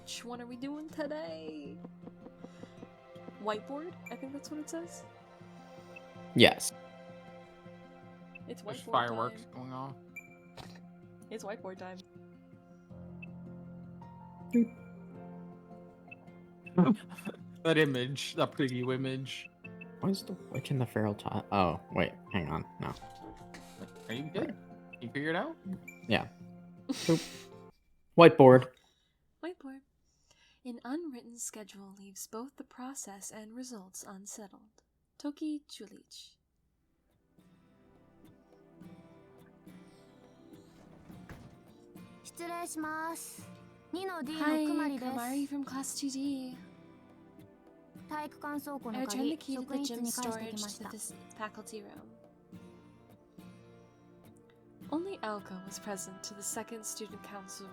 Which one are we doing today? Whiteboard? I think that's what it says. Yes. It's whiteboard There's fireworks time. going off. It's whiteboard time. That image, that preview image. What's the witch in the feral child? Oh, wait, hang on. No. Are you good? You figured it out? Yeah. Whiteboard. Whiteboard. An unwritten schedule leaves both the process and results unsettled. Toki Chulich. Hi, Kumari from Class 2D. I returned the key to the gym storage to the faculty room. Only Alka was present in the second student council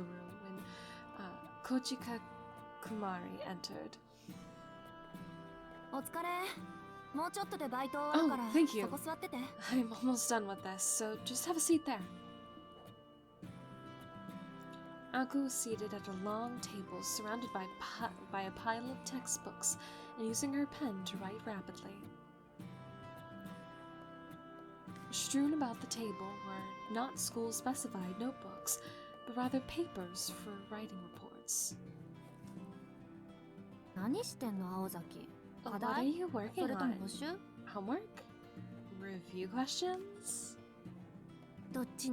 room when Kochika Kumari entered. Oh, thank you. I'm almost done with this, so just have a seat there. Aku was seated at a long table surrounded by a pile of textbooks and using her pen to write rapidly. Strewn about the table were not school-specified notebooks, but rather papers for writing reports. What are you working on? Homework? Review questions? It's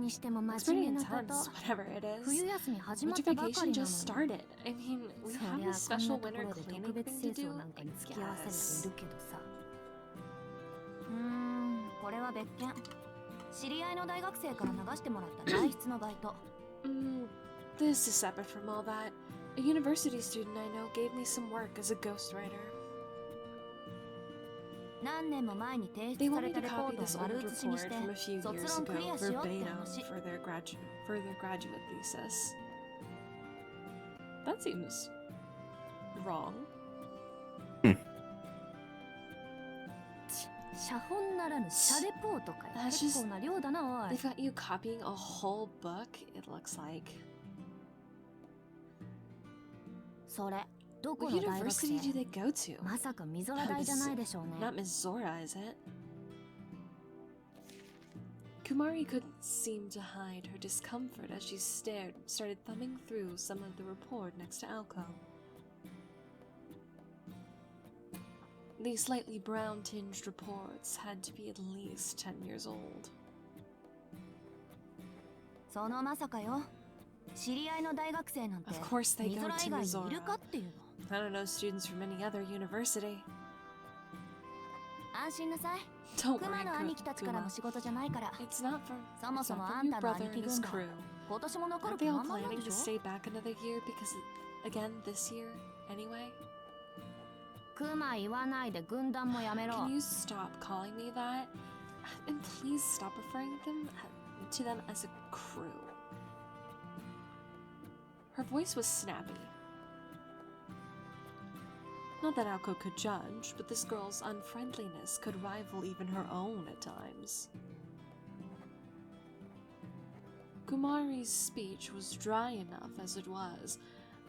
pretty intense, whatever it is. Winter vacation just started. I mean, we have this special winter cleaning thing to do, I guess. This is separate from all that. A university student I know gave me some work as a ghostwriter. They want me to copy this old report from a few years ago verbatim for their graduate thesis. That seems wrong. That's just, they've got you copying a whole book, it looks like. What university do they go to? Not Miss Zora, is it? Kumari couldn't seem to hide her discomfort as she started thumbing through some of the report next to Alko. These slightly brown-tinged reports had to be at least 10 years old. Of course they go to Mizora. I don't know students from any other university. Don't worry, Kuma. It's not from your brother and his crew. Aren't they all planning to stay back another year because, again, this year, anyway? Can you stop calling me that? And please stop referring to them as a crew. Her voice was snappy. Not that Alko could judge, but this girl's unfriendliness could rival even her own at times. Kumari's speech was dry enough as it was,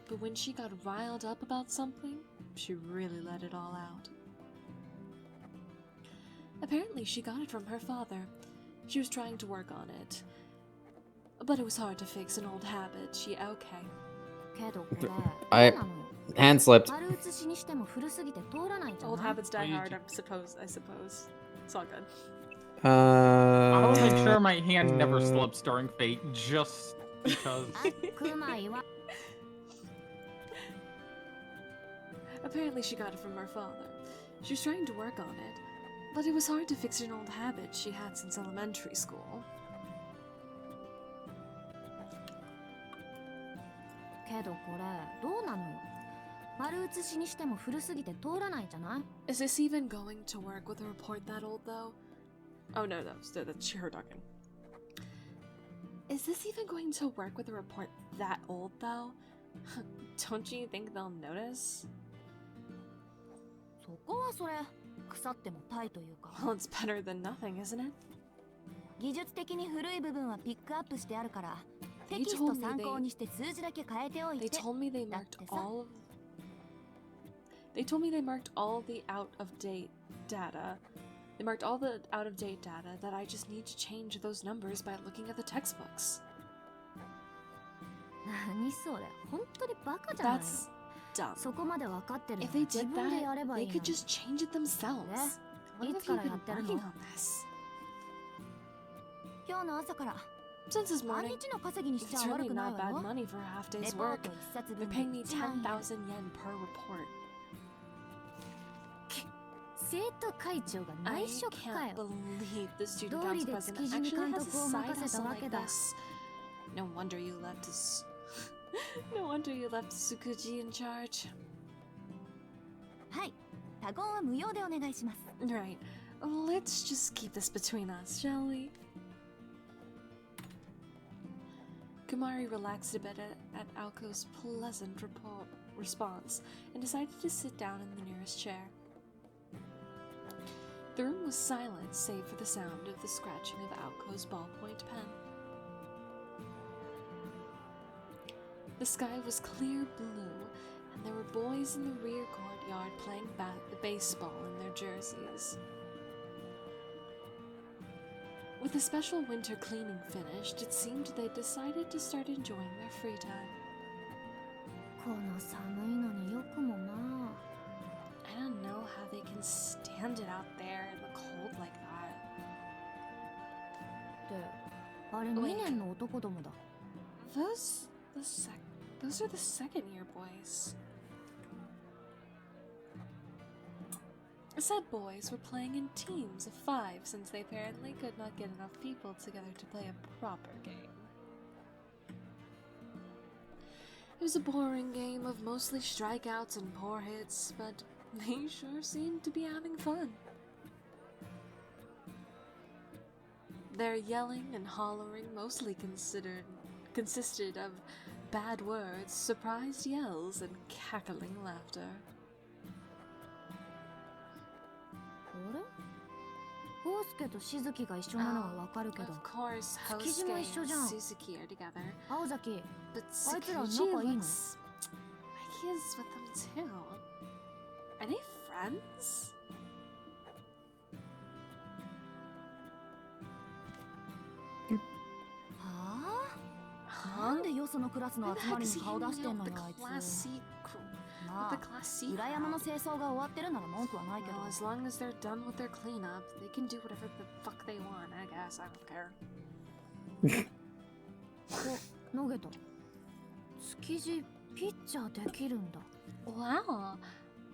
but when she got riled up about something, she really let it all out. Apparently she got it from her father. She was trying to work on it. But it was hard to fix an old habit. Hand slipped. Old habits die hard, I suppose. It's all good. I want to make sure my hand never slips during Fate, just because. Apparently she got it from her father. She was trying to work on it, but it was hard to fix an old habit she had since elementary school. Is this even going to work with a report that old, though? Oh no, that's her talking. Is this even going to work with a report that old, though? Don't you think they'll notice? Well, it's better than nothing, isn't it? They told me they marked all of... They told me they marked all the out-of-date data. They marked all the out-of-date data that I just need to change those numbers by looking at the textbooks. That's dumb. If they did that, they could just change it themselves. How long have you been working on this? Since this morning, it's certainly not bad money for a half-day's work. They're paying me 10,000 yen per report. I can't believe the student council president actually has a side hustle like this. No wonder you left no wonder you left Tsukuji in charge. Right. Let's just keep this between us, shall we? Kumari relaxed a bit at Aoko's pleasant response and decided to sit down in the nearest chair. The room was silent save for the sound of the scratching of Aoko's ballpoint pen. The sky was clear blue, and there were boys in the rear courtyard playing baseball in their jerseys. With the special winter cleaning finished, it seemed they decided to start enjoying their free time. I don't know how they can stand it out there in the cold like that. Those are the second-year boys. Said boys were playing in teams of 5 since they apparently could not get enough people together to play a proper game. It was a boring game of mostly strikeouts and poor hits, but they sure seemed to be having fun. Their yelling and hollering mostly consisted of bad words, surprised yells, and cackling laughter. Of course, Hosuke and Suzuki are together, but Tsukuji looks like he is with them too. Are they friends? Huh? Why the heck is he hanging out with the class C crew? Well, as long as they're done with their cleanup, they can do whatever the fuck they want, I guess. I don't care. Wow,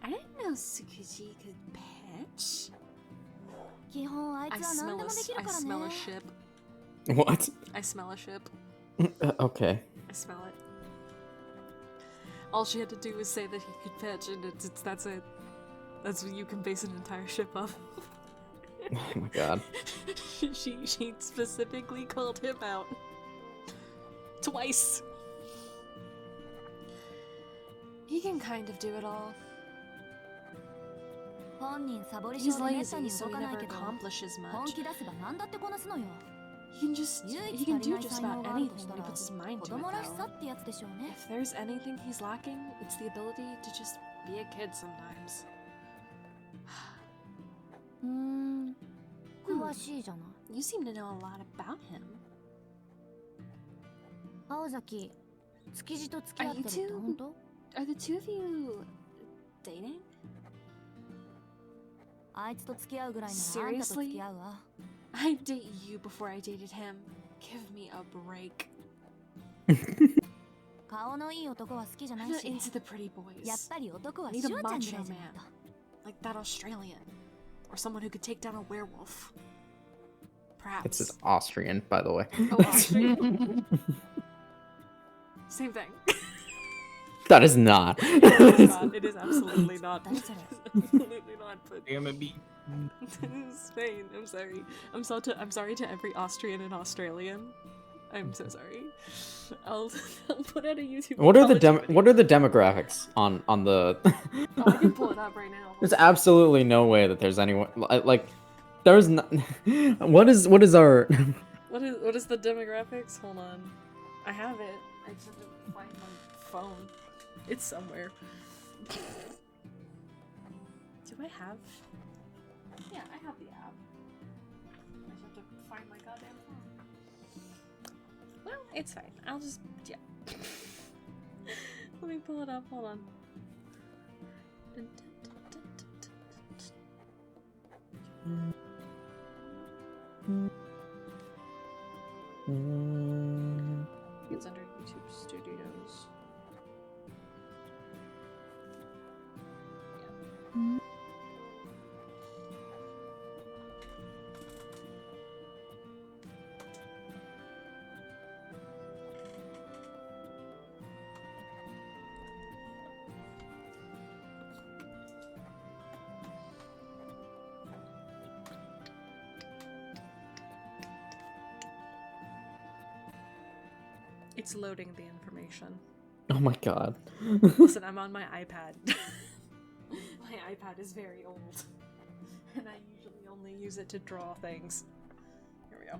I didn't know Tsukuji could pitch. I smell a ship. What? I smell a ship. Okay. I smell it. All she had to do was say that he could pitch, and that's it. That's what you can base an entire ship off. Oh my god. She specifically called him out. Twice. He can kind of do it all. He's lazy, so he never accomplishes much. He can do just about anything when he puts his mind to it, though. If there's anything he's lacking, it's the ability to just be a kid sometimes. You seem to know a lot about him. Are the two of you dating? Seriously? I'd date you before I dated him. Give me a break. I'm not into the pretty boys. I need a macho man. Like that Australian. Or someone who could take down a werewolf. Perhaps. It's just Austrian, by the way. Oh, Austrian? Same thing. That is not. It is not. It is absolutely not. Absolutely not. But Damn it, me. Spain. I'm sorry. I'm sorry to every Austrian and Australian. I'm so sorry. I'll put out a YouTube. What are the demographics on the? Oh, I can pull it up right now. There's absolutely no way that there's anyone like. There's not. What is our? What is the demographics? Hold on. I have it. I just have to find my phone. It's somewhere. Do I have? Yeah, I have the app. I just have to find my goddamn phone. Well, it's fine. I'll just, yeah. Let me pull it up. Hold on. It's under YouTube Studios. Yeah. It's loading the information. Oh my god. Listen, I'm on my iPad. My iPad is very old. And I usually only use it to draw things. Here we go.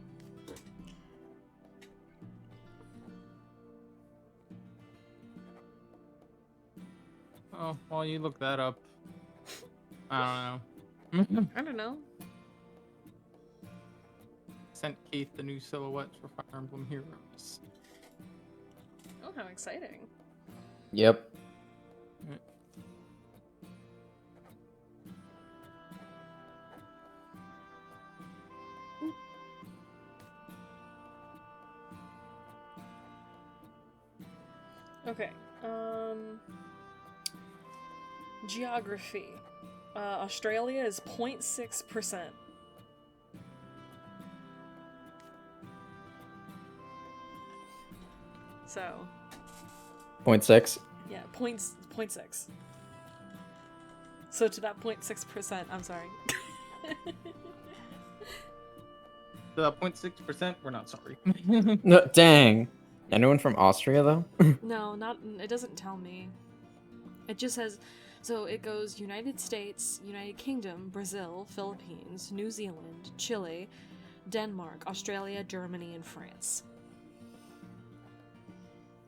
Oh, while you look that up. I don't know. I don't know. Sent Keith the new silhouettes for Fire Emblem Heroes. Oh, how exciting. Yep. Okay. Geography. Australia is 0.6%. So. 0.6. Yeah, 0.6. So to that 0.6%, I'm sorry. The 0.6%, we're not sorry. No, dang. Anyone from Austria though? No, not. It doesn't tell me. It just says. So it goes United States, United Kingdom, Brazil, Philippines, New Zealand, Chile, Denmark, Australia, Germany, and France.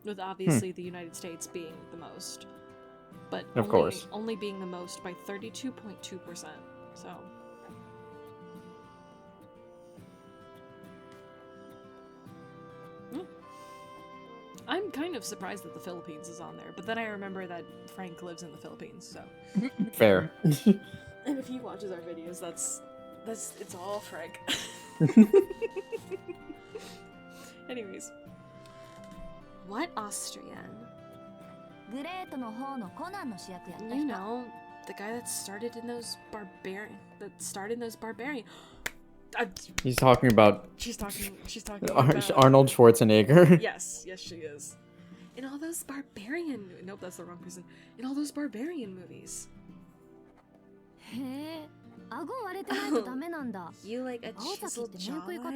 With obviously the United States being the most. But Of course. only being the most by 32.2%. So. I'm kind of surprised that the Philippines is on there, but then I remember that Frank lives in the Philippines, so. Fair. And if he watches our videos, that's it's all Frank. Anyways. What Austrian? You know, the guy that started in those barbarian. He's talking about. She's talking about Arnold Schwarzenegger. Yes, she is. In all those barbarian. Nope, that's the wrong person. In all those barbarian movies. You like a chiseled jawline? I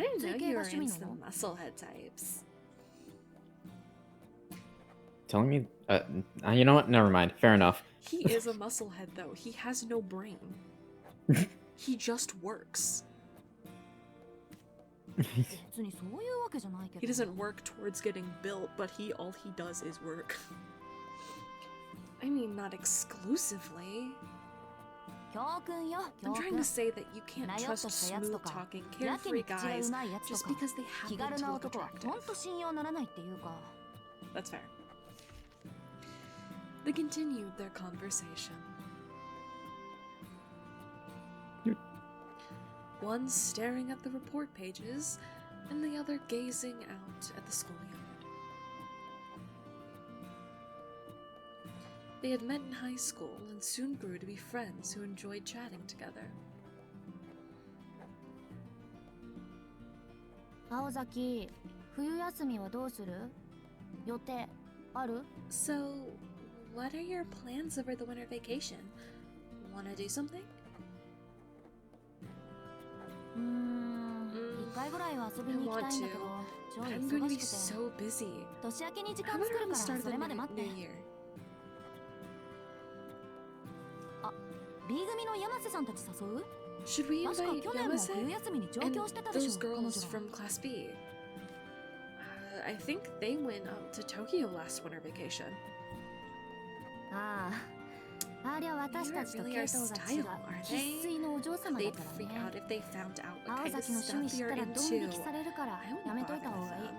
didn't know you were into the musclehead types. Telling me. You know what? Never mind. Fair enough. He is a musclehead, though. He has no brain. He just works. He doesn't work towards getting built, but all he does is work. I mean, not exclusively. I'm trying to say that you can't trust smooth-talking, carefree guys just because they happen to look attractive. That's fair. They continued their conversation. One staring at the report pages, and the other gazing out at the schoolyard. They had met in high school and soon grew to be friends who enjoyed chatting together. So, what are your plans over the winter vacation? Wanna do something? I want to, but I'm going to be so busy. How about around the start of the new year? Should we invite Yamase and those girls from Class B? I think they went to Tokyo last winter vacation. ああ、ありゃ私たちと They 系 are 統が違 style, う are 生 they? 粋のお嬢様だ They'd から freak ね。 out if they found out what 青 kind of 崎の趣味 stuff 知っ you're たらドン into. 引きされるから I wouldn't やめといた bother 方 with がいい。 them.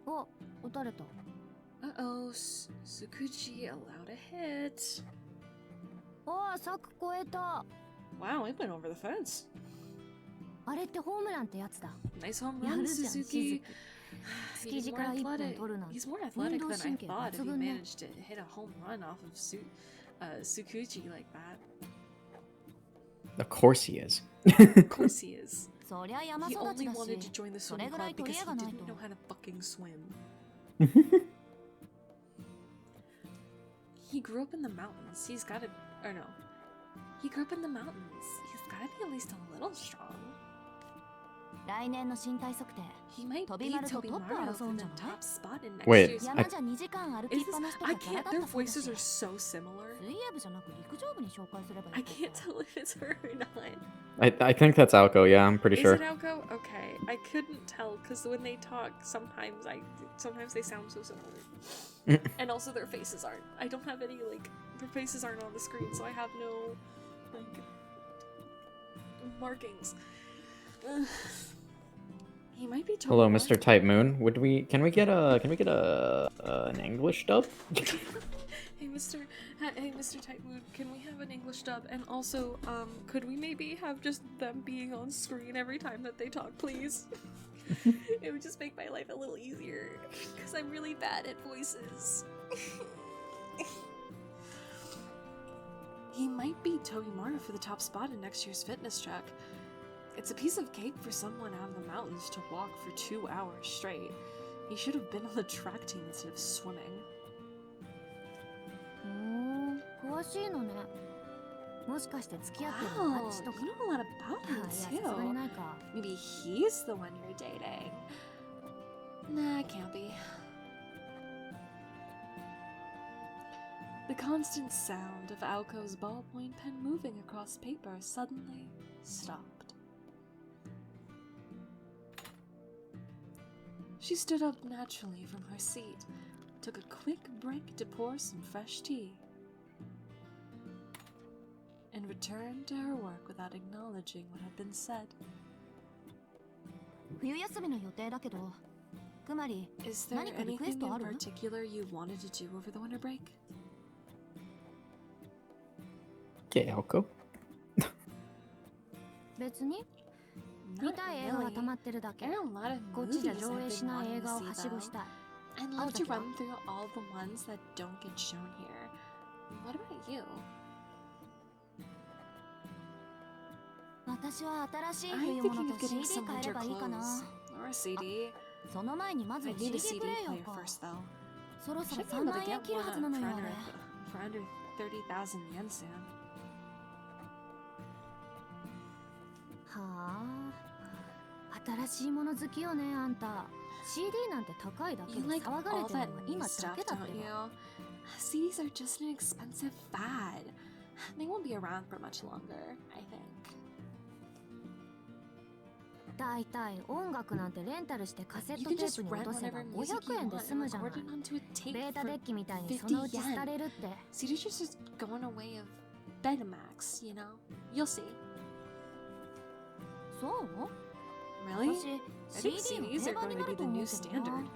お、撃たれた。Uh-oh, Tsukuchi allowed a hit. おお、柵越えた。 Wow, it went over the fence. あれってホームランってやつだ。 Nice home や run, るじゃん、しず Suzuki. く。築地から一本取るなんて He's more 運 athletic 動 than I 神経 thought if 抜 he 群ね。 managed to hit a home run off of Tsukuchi like that. Of course he is. Of course he is. そりゃ山 He 育ち only だ wanted to し、 join the それ swimming ぐらい club 取り because 柄 he がない didn't と。 know how to fucking swim. He grew up in the mountains. He's gotta... Or no. He grew up in the mountains. He's gotta be at least a little strong. 来年の身体測定。 He might 飛 be び丸とトップ Tobimaru 争 for うん the じゃない？ top spot in next Wait, year's... 山じゃ2時間歩きっ Is ぱ this... なしと I かキャラ can't... だ Their ったそうだし。 voices are so similar. 水泳部じゃなく陸上部に紹介すれば I いいか can't ら。 tell if it's her or not. I think that's Alco. Yeah, I'm pretty Is sure. it Alco? Okay. I couldn't tell because when they talk, sometimes they sound so similar. And also their faces aren't. I don't have any, like, their faces aren't on the screen, so I have no, like, markings. Ugh. He might be totally Hello, Mr. Type Moon. Can we get an English dub? Hey, Mr. Type Moon, can we have an English dub? And also, could we maybe have just them being on screen every time that they talk, please? It would just make my life a little easier, because I'm really bad at voices. He might beat Togimaru for the top spot in next year's fitness check. It's a piece of cake for someone out of the mountains to walk for 2 hours straight. He should have been on the track team instead of swimming. 詳しいのね。もしかして付き合ってる Wow, のあっちとか。 you know a lot about い him や、さすがに too. ないか。 Maybe he's the one you're dating. Nah, it can't be. The constant sound of Aoko's ballpoint pen moving across paper suddenly stopped. She stood up naturally from her seat, took a quick break to pour some fresh tea, and returned to her work without acknowledging what had been said. 冬休みの予定だけど、くまり、 Is there 何かリクエス anything トあ in る？ particular you wanted to do over the winter break? Okay, Alco. 別に Not 見たい映画が really. 溜まってるだけ。 There are a lot of こっちじゃ movies 上 I've 映し been ない wanting 映画を to は see しご though. したい。 I'd love to run through all the ones that don't get shown here. What about you? 私は新しい I'm 冬物 thinking と of getting CD some 買えれ winter ばいいかな。 clothes. Or a CD. その前にまず I'd need a CD CD プレイヤ player ーか。 first though. そろそろ Should be 3 able to 万円 get 切る one はずなのよ、あれ。 for under 30,000 yen soon. はあ。新しいもの好きよね、あんた。CD なんて高いだけ You で like 騒がれ all てるの that は new 今だ stuff, けだっ don't て you? ば。 CDs are just an expensive fad. They won't be around for much longer, I think. だいたい音楽なんてレンタルしてカセッ You ト can テー just プに rent 落とせば whatever music 500 you 円で want 済 and むじゃない。 record it onto a tape ベータ for デッキみたいにそ50のうち yen. 廃れるって。 CDs are just going away of Betamax, you know? You'll see. そう Really? 私 I think CD の CDs 定 are 番 going に to な be ると the 思 new うけどな。 standard.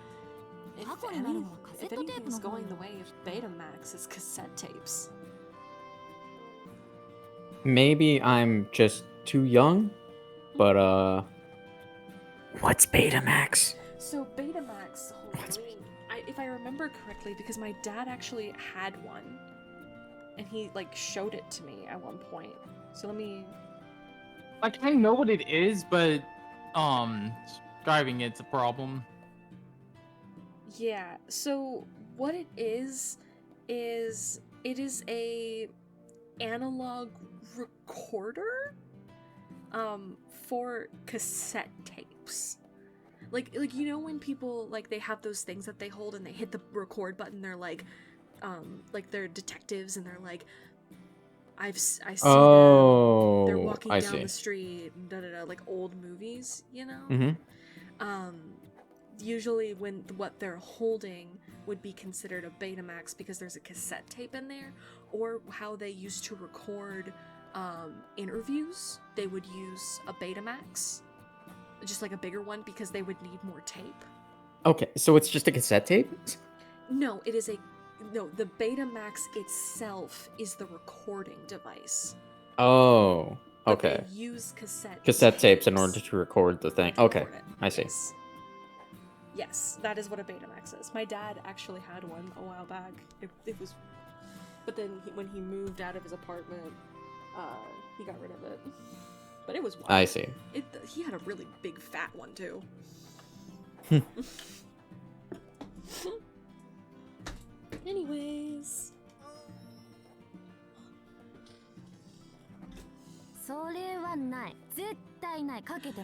If, 過去になるのはカセットテープ anything's の方 going よ。 the way of Betamax, it's cassette tapes. Maybe I'm just too young, but what's Betamax? So Betamax, if I remember correctly, because my dad actually had one, and he like showed it to me at one point. So let me. Like, I know what it is, but describing it's a problem. Yeah. So what it is it is a analog recorder, for cassette tapes. Like you know when people like they have those things that they hold and they hit the record button, they're like they're detectives and they're like I see them. They're Oh, walking I down see. the street, like old movies, you know? Mm-hmm. Usually when what they're holding would be considered a Betamax because there's a cassette tape in there, or how they used to record interviews, they would use a Betamax, just like a bigger one, because they would need more tape. Okay, so it's just a cassette tape? No, the Betamax itself is the recording device. Oh, But okay. they use cassette tapes in order to record the thing. Okay, I see. Yes, that is what a Betamax is. My dad actually had one a while back. It was, but then when he moved out of his apartment, he got rid of it. But it was wild. I see. He had a really big fat one too. Anyways.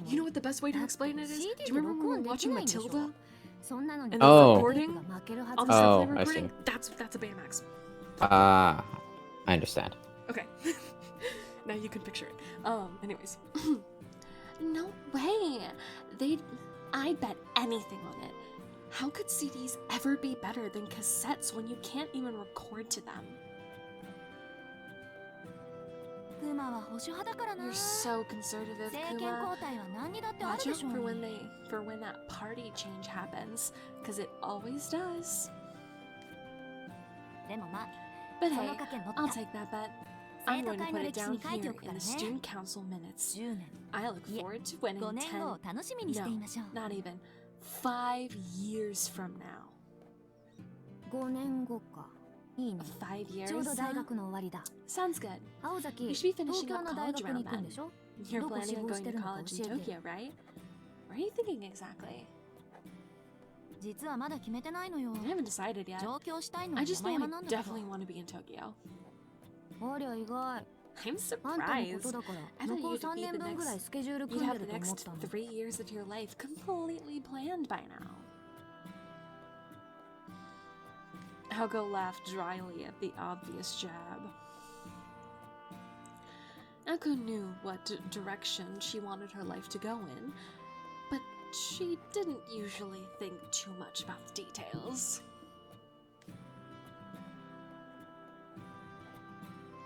You know what the best way to explain it is? Do you remember when we were watching Matilda? And the recording? On the stuff they were recording? That's a Betamax. I understand. Okay. Now you can picture it. Anyways. No way! I'd bet anything on it. How could CDs ever be better than cassettes when you can't even record to them? You're so conservative, Kuma. Watch out for when that party change happens, because it always does. But hey, I'll take that bet. I'm going to put it down here in the student council minutes. I look forward to winning 10, no, not even, 5 years from now. 5 years? Sounds good. You should be finishing up college around then. You're planning on going to college in Tokyo, right? Where are you thinking exactly? I haven't decided yet. I just know I definitely want to be in Tokyo. I'm surprised. I thought you'd have the next 3 years of your life completely planned by now. Algo laughed dryly at the obvious jab. Algo knew what direction she wanted her life to go in, but she didn't usually think too much about the details.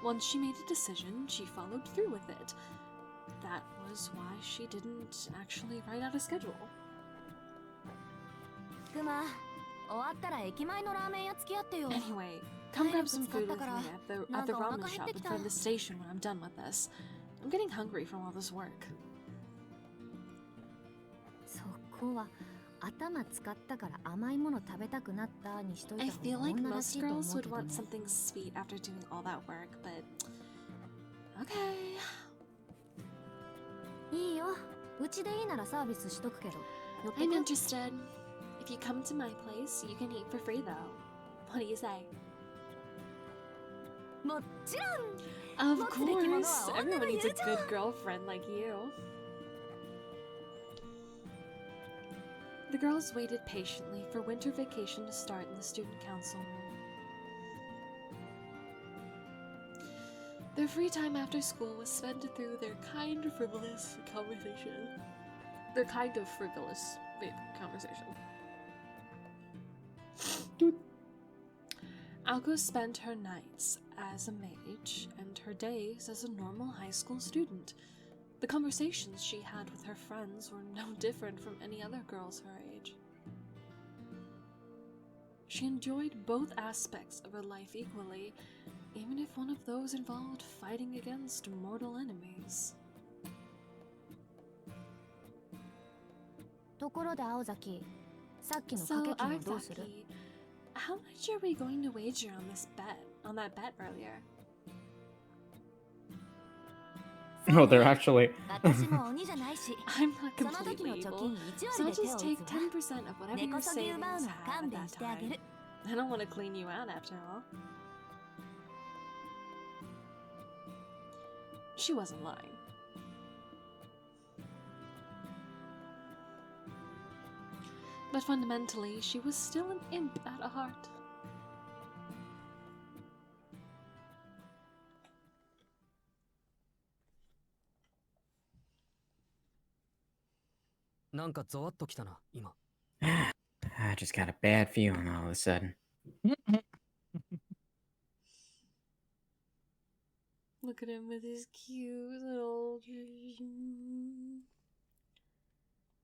Once she made a decision, she followed through with it. That was why she didn't actually write out a schedule. Anyway, come grab some food with me at the ramen shop in front of the station when I'm done with this. I'm getting hungry from all this work. I feel like most girls would want something sweet after doing all that work, but... okay. I'm interested. If you come to my place, you can eat for free though. What do you say? Of course! Everyone needs a good girlfriend like you. The girls waited patiently for winter vacation to start in the student council room. Their free time after school was spent through their kind of frivolous conversation. Algo spent her nights as a mage and her days as a normal high school student. The conversations she had with her friends were no different from any other girls her age. She enjoyed both aspects of her life equally, even if one of those involved fighting against mortal enemies. So, Aozaki, how much are we going to wager on that bet earlier? No, they're actually... I'm not completely evil, so I'll just take 10% of whatever your savings have at that time. I don't want to clean you out after all. She wasn't lying. But fundamentally, she was still an imp at heart. I just got a bad feeling all of a sudden. Look at him with his cute little.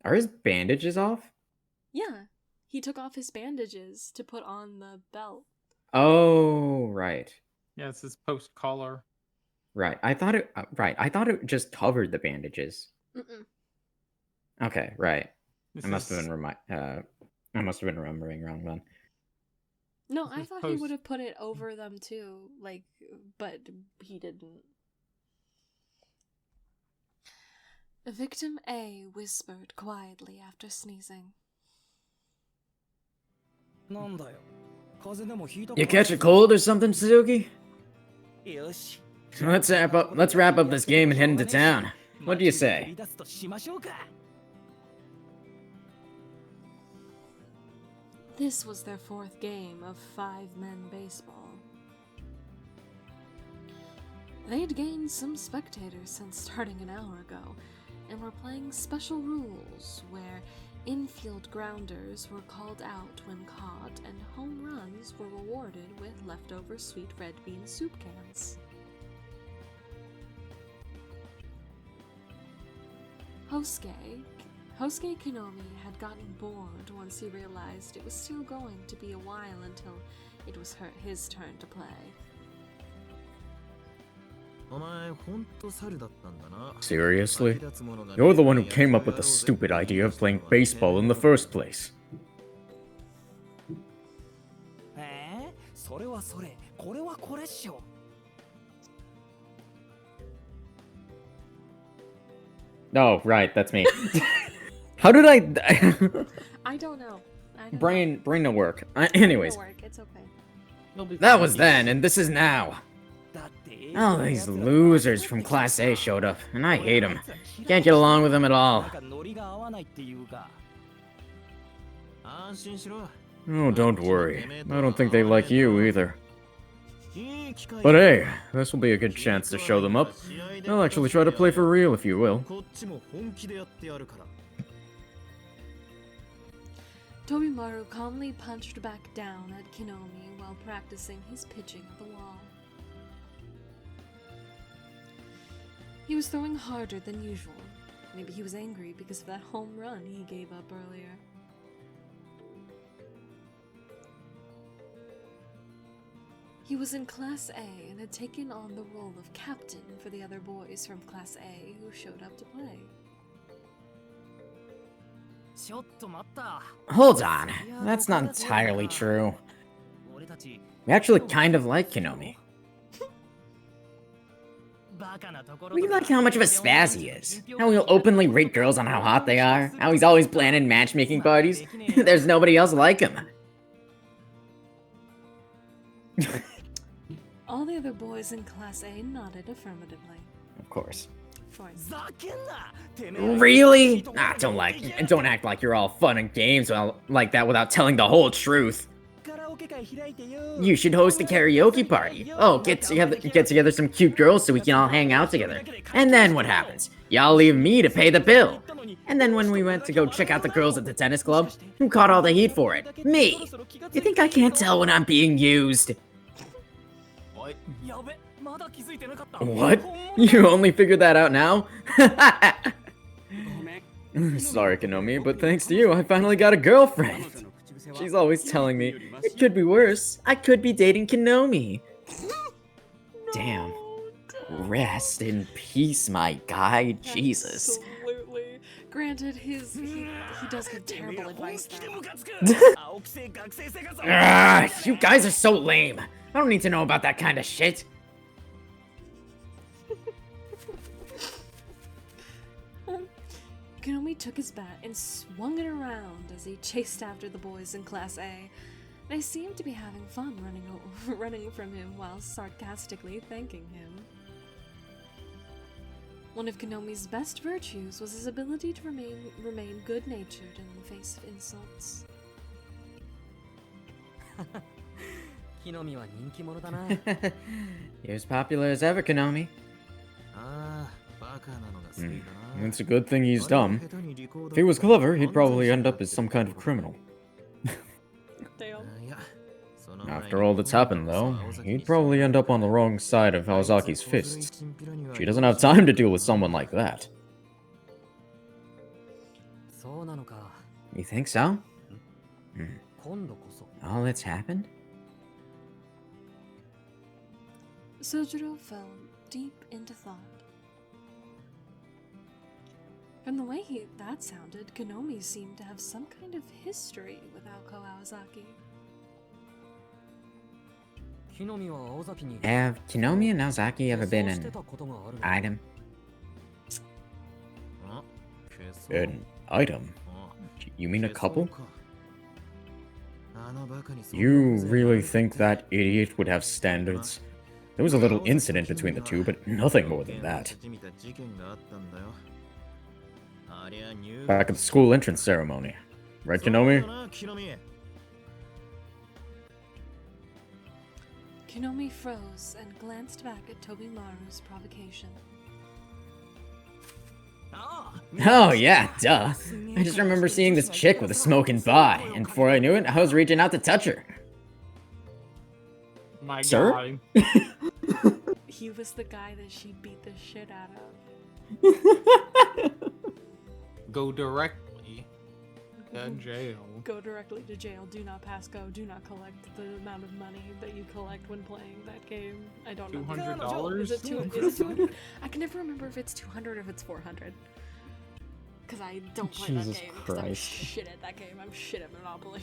Are his bandages off? Yeah, he took off his bandages to put on the belt. Oh, right. Yeah, it's his post collar. Right. I thought it. Right. I thought it just covered the bandages. Mm-mm. Okay. Right. This I must have is- been I must have been remembering wrong then. No, This I is thought he post- would have put it over them too, like, but he didn't. Victim A whispered quietly after sneezing. You catch a cold or something, Suzuki? Let's wrap up this game and head into town. What do you say? This was their fourth game of 5-men baseball. They'd gained some spectators since starting an hour ago, and were playing special rules where infield grounders were called out when caught and home runs were rewarded with leftover sweet red bean soup cans. Hosuke Kinomi had gotten bored once he realized it was still going to be a while until it was his turn to play. Seriously? You're the one who came up with the stupid idea of playing baseball in the first place. Oh, right, that's me. How did I... I don't know. Brain no work. Anyways, It'll work. It's okay. that was then, and this is now. All these losers from Class A showed up, and I hate them. Can't get along with them at all. Oh, don't worry. I don't think they like you either. But hey, this will be a good chance to show them up. I'll actually try to play for real, if you will. Tobimaru calmly punched back down at Kinomi while practicing his pitching at the wall. He was throwing harder than usual. Maybe he was angry because of that home run he gave up earlier. He was in Class A and had taken on the role of captain for the other boys from Class A who showed up to play. Hold on, that's not entirely true. We actually kind of like Kinomi. We like how much of a spaz he is. How he'll openly rate girls on how hot they are. How he's always planning matchmaking parties. There's nobody else like him. All the other boys in Class A nodded affirmatively. Of course. Fine. Really? Ah, don't act like you're all fun and games like that without telling the whole truth. You should host a karaoke party. Oh, get together some cute girls so we can all hang out together. And then what happens? Y'all leave me to pay the bill. And then when we went to go check out the girls at the tennis club, who caught all the heat for it? Me. You think I can't tell when I'm being used? What? You only figured that out now? Sorry, Kinomi, but thanks to you, I finally got a girlfriend. She's always telling me, it could be worse. I could be dating Kinomi. Damn. Rest in peace, my guy. Jesus. Absolutely. Granted, he does give terrible advice though. You guys are so lame. I don't need to know about that kind of shit. Kinomi took his bat and swung it around as he chased after the boys in Class A. They seemed to be having fun running from him while sarcastically thanking him. One of Kinomi's best virtues was his ability to remain good-natured in the face of insults. You're as popular as ever, Kinomi. It's a good thing he's dumb. If he was clever, he'd probably end up as some kind of criminal. Damn. After all that's happened, though, he'd probably end up on the wrong side of Hawazaki's fists. She doesn't have time to deal with someone like that. You think so? All that's happened? Sojiro fell deep into thought. From the way that sounded, Konomi seemed to have some kind of history with Aoko Awazaki. Have Konomi and Naozaki ever been an item? An item? You mean a couple? You really think that idiot would have standards? There was a little incident between the two, but nothing more than that. Back at the school entrance ceremony. Right, Konomi? Konomi froze and glanced back at Tobimaru's provocation. Oh yeah, duh. I just remember seeing this chick with a smoking bi, and before I knew it, I was reaching out to touch her. My Sir? God. He was the guy that she beat the shit out of. Go directly to jail. Go directly to jail. Do not pass go. Do not collect the amount of money that you collect when playing that game. I don't know. $200? Is it 200? I can never remember if it's 200 or if it's 400. Because I don't play Jesus that game. Because I'm Christ. shit at that game. I'm shit at Monopoly.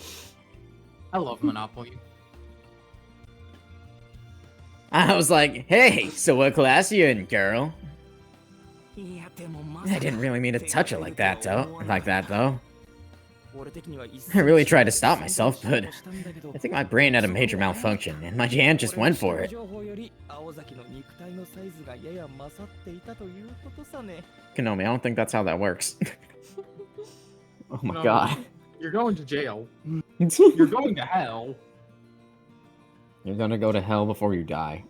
I love Monopoly. I was like, hey, so what class you in, girl? I didn't really mean to touch her like that, though. I really tried to stop myself, but I think my brain had a major malfunction, and my hand just went for it. Konomi, I don't think that's how that works. Oh my No. god. You're going to jail. You're going to hell. You're gonna go to hell before you die.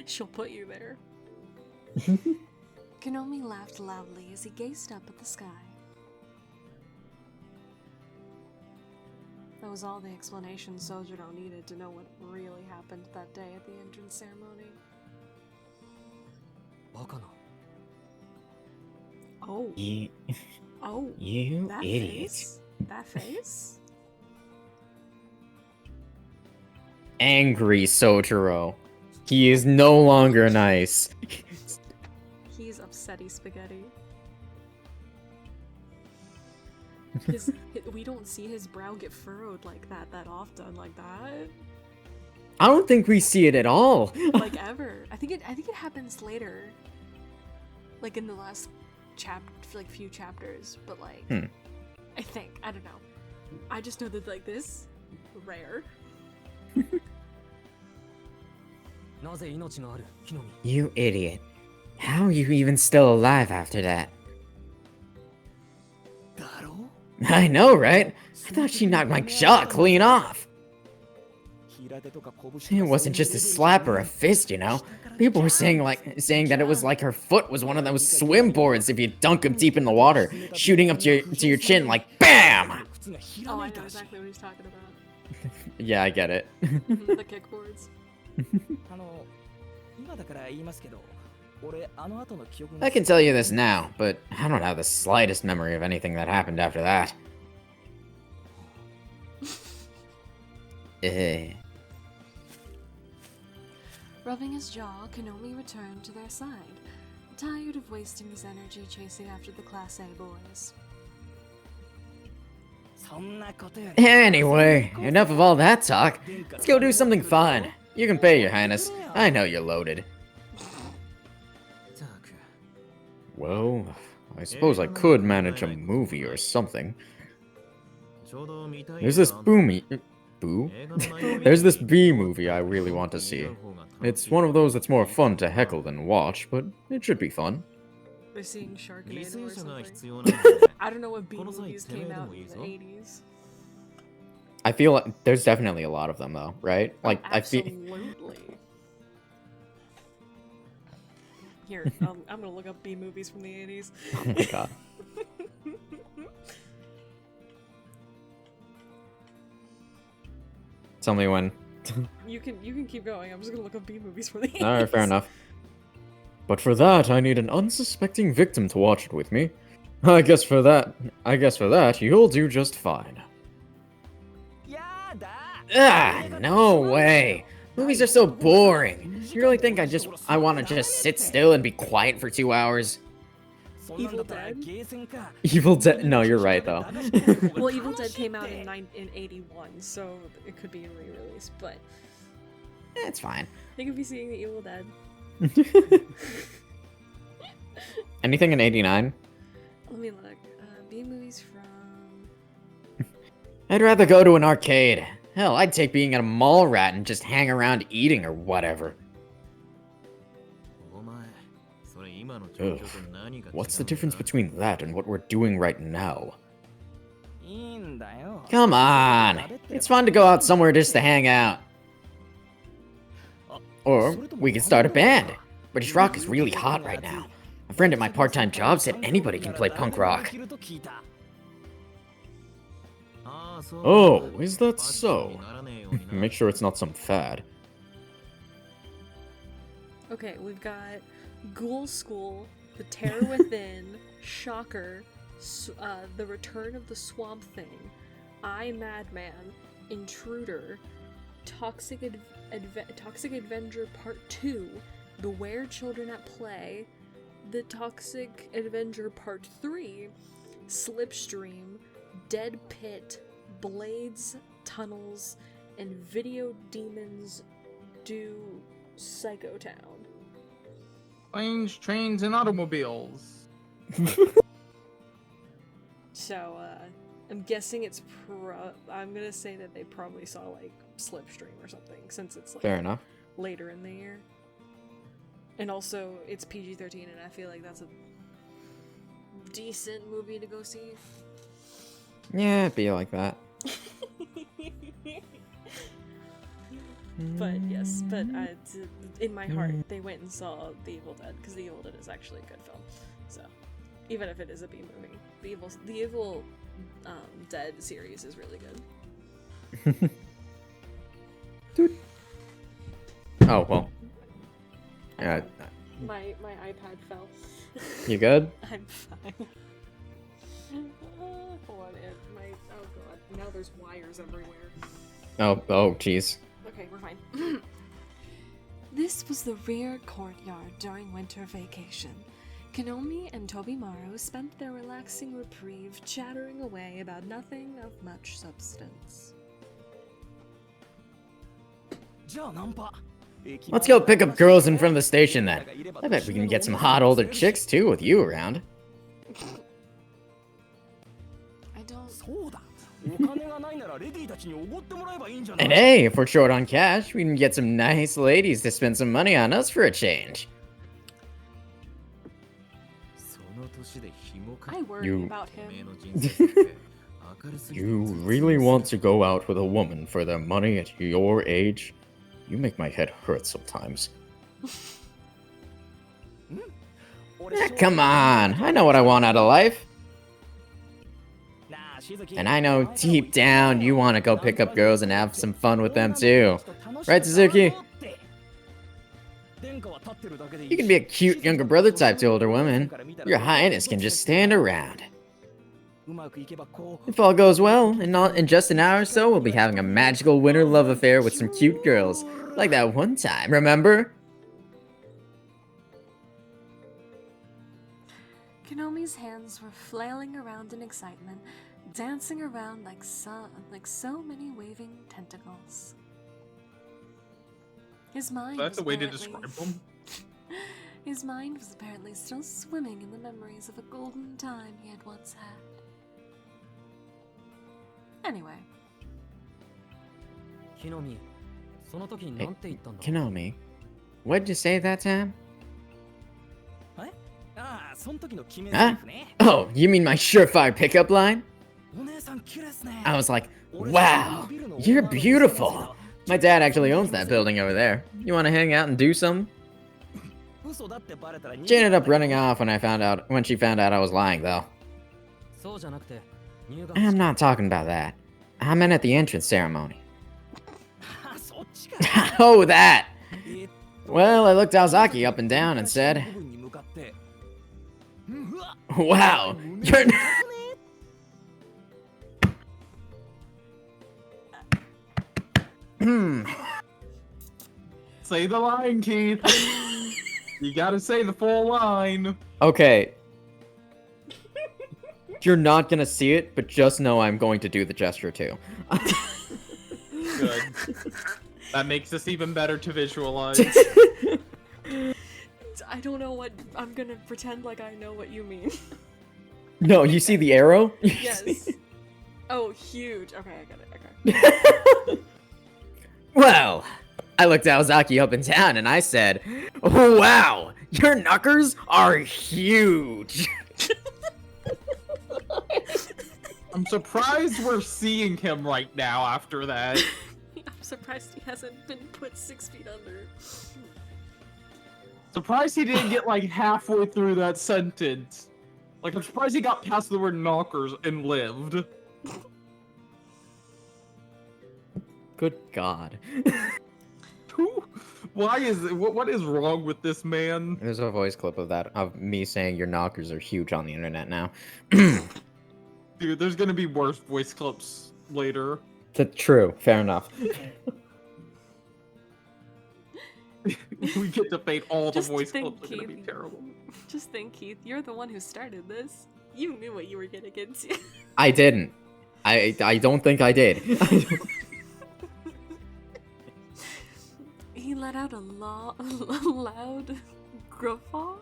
She'll put you there. Konomi laughed loudly as he gazed up at the sky. That was all the explanation Sojiro needed to know what really happened that day at the entrance ceremony. Oh. You Oh. You That idiot. face? That face? Angry Sojiro. He is no longer nice. He's upsetty spaghetti. We don't see his brow get furrowed like that often, like that. I don't think we see it at all. Like ever. I think it happens later. Like in the last few chapters, but like I think. I don't know. I just know that like this rare. You idiot. How are you even still alive after that? I know, right? I thought she knocked my jaw clean off. It wasn't just a slap or a fist, you know. People were saying that it was like her foot was one of those swim boards if you dunk them deep in the water, shooting up to your chin like BAM! Oh, I know exactly what he's talking about. Yeah, I get it. The kickboards. I can tell you this now, but I don't have the slightest memory of anything that happened after that. Rubbing his jaw, Konomi returned to their side, tired of wasting his energy chasing after the Class A boys. Anyway, enough of all that talk. Let's go do something fun. You can pay, Your Highness. I know you're loaded. Well, I suppose I could manage a movie or something. There's this There's this B movie I really want to see. It's one of those that's more fun to heckle than watch, but it should be fun. They're seeing Sharknado or something. I don't know what B movies came out in the 80s. I feel like there's definitely a lot of them though, right? Like I feel Absolutely. Here, I'm gonna look up B movies from the 80s. Oh my god. Tell me when. You can keep going. I'm just gonna look up B movies from the 80s. Alright, fair enough. But for that, I need an unsuspecting victim to watch it with me. I guess for that, you'll do just fine. Ah, no way. Movies are so boring. You really think I want to just sit still and be quiet for 2 hours? Evil Dead? Evil Dead? No, you're right though. Well, Evil Dead came out in 81, so it could be a re-release, but... It's fine. I could be seeing the Evil Dead. Anything in 89? Let me look. B movies from... I'd rather go to an arcade. Hell, I'd take being a mall rat and just hang around eating or whatever. Ugh. What's the difference between that and what we're doing right now? Come on! It's fun to go out somewhere just to hang out. Or we could start a band. British rock is really hot right now. A friend at my part-time job said anybody can play punk rock. Oh, is that so? Make sure it's not some fad. Okay, we've got Ghoul School, The Terror Within, Shocker, The Return of the Swamp Thing, I, Madman, Intruder, Toxic Avenger Part 2, Beware Children at Play, The Toxic Avenger Part 3, Slipstream, Dead Pit, Blades, Tunnels, and Video Demons Do Psychotown. Planes, trains, and automobiles. So, I'm guessing it's I'm gonna say that they probably saw, like, Slipstream or something, since it's, like, Fair enough. later in the year. And also, it's PG-13, and I feel like that's a decent movie to go see. Yeah, it'd be like that. But yes, but in my heart, they went and saw The Evil Dead, because The Evil Dead is actually a good film. So, even if it is a B movie, the Evil Dead series is really good. Dude. Oh, well. Yeah. My iPad fell. You good? I'm fine. Hold on, oh god, now there's wires everywhere. Oh, jeez. Okay, we're fine. This was the rear courtyard during winter vacation. Kanomi and Tobimaro spent their relaxing reprieve chattering away about nothing of much substance. Let's go pick up girls in front of the station then. I bet we can get some hot older chicks too with you around. I don't... And hey, if we're short on cash, we can get some nice ladies to spend some money on us for a change. I worry about him. You really want to go out with a woman for their money at your age? You make my head hurt sometimes. Come on, I know what I want out of life. And I know deep down you want to go pick up girls and have some fun with them too. Right, Suzuki? You can be a cute younger brother type to older women. Your Highness can just stand around. If all goes well, in just an hour or so, we'll be having a magical winter love affair with some cute girls. Like that one time, remember? Konomi's hands were flailing around in excitement, dancing around like so many waving tentacles. His mind That's was the way to apparently- describe them. His mind was apparently still swimming in the memories of a golden time he had once had. Anyway. Hey, Kanomi, what'd you say that time? Huh? Oh, you mean my surefire pickup line? I was like, wow, you're beautiful. My dad actually owns that building over there. You want to hang out and do something? She ended up running off when she found out I was lying, though. I'm not talking about that. I meant at the entrance ceremony. Oh, that! Well, I looked Aozaki up and down and said, wow, you're... Say the line, Keith. You gotta say the full line. Okay. You're not gonna see it, but just know I'm going to do the gesture too. Good. That makes this even better to visualize. I don't know what I'm gonna pretend like I know what you mean. No, you see the arrow? Yes. Oh, huge. Okay, I got it. Okay. Well, I looked Aozaki up and down and I said, oh, wow, your knuckers are huge. I'm surprised we're seeing him right now after that. I'm surprised he hasn't been put 6 feet under. Surprised he didn't get like halfway through that sentence. Like, I'm surprised he got past the word knockers and lived. Good God. Why is it? What is wrong with this man? There's a voice clip of me saying your knockers are huge on the internet now. Dude, there's gonna be worse voice clips later. That's true. Fair enough. We get to fade all Just the voice think, clips are gonna be Keith. terrible. Just think, Keith, you're the one who started this. You knew what you were getting into. I didn't. I don't think I did. He let out a loud guffaw?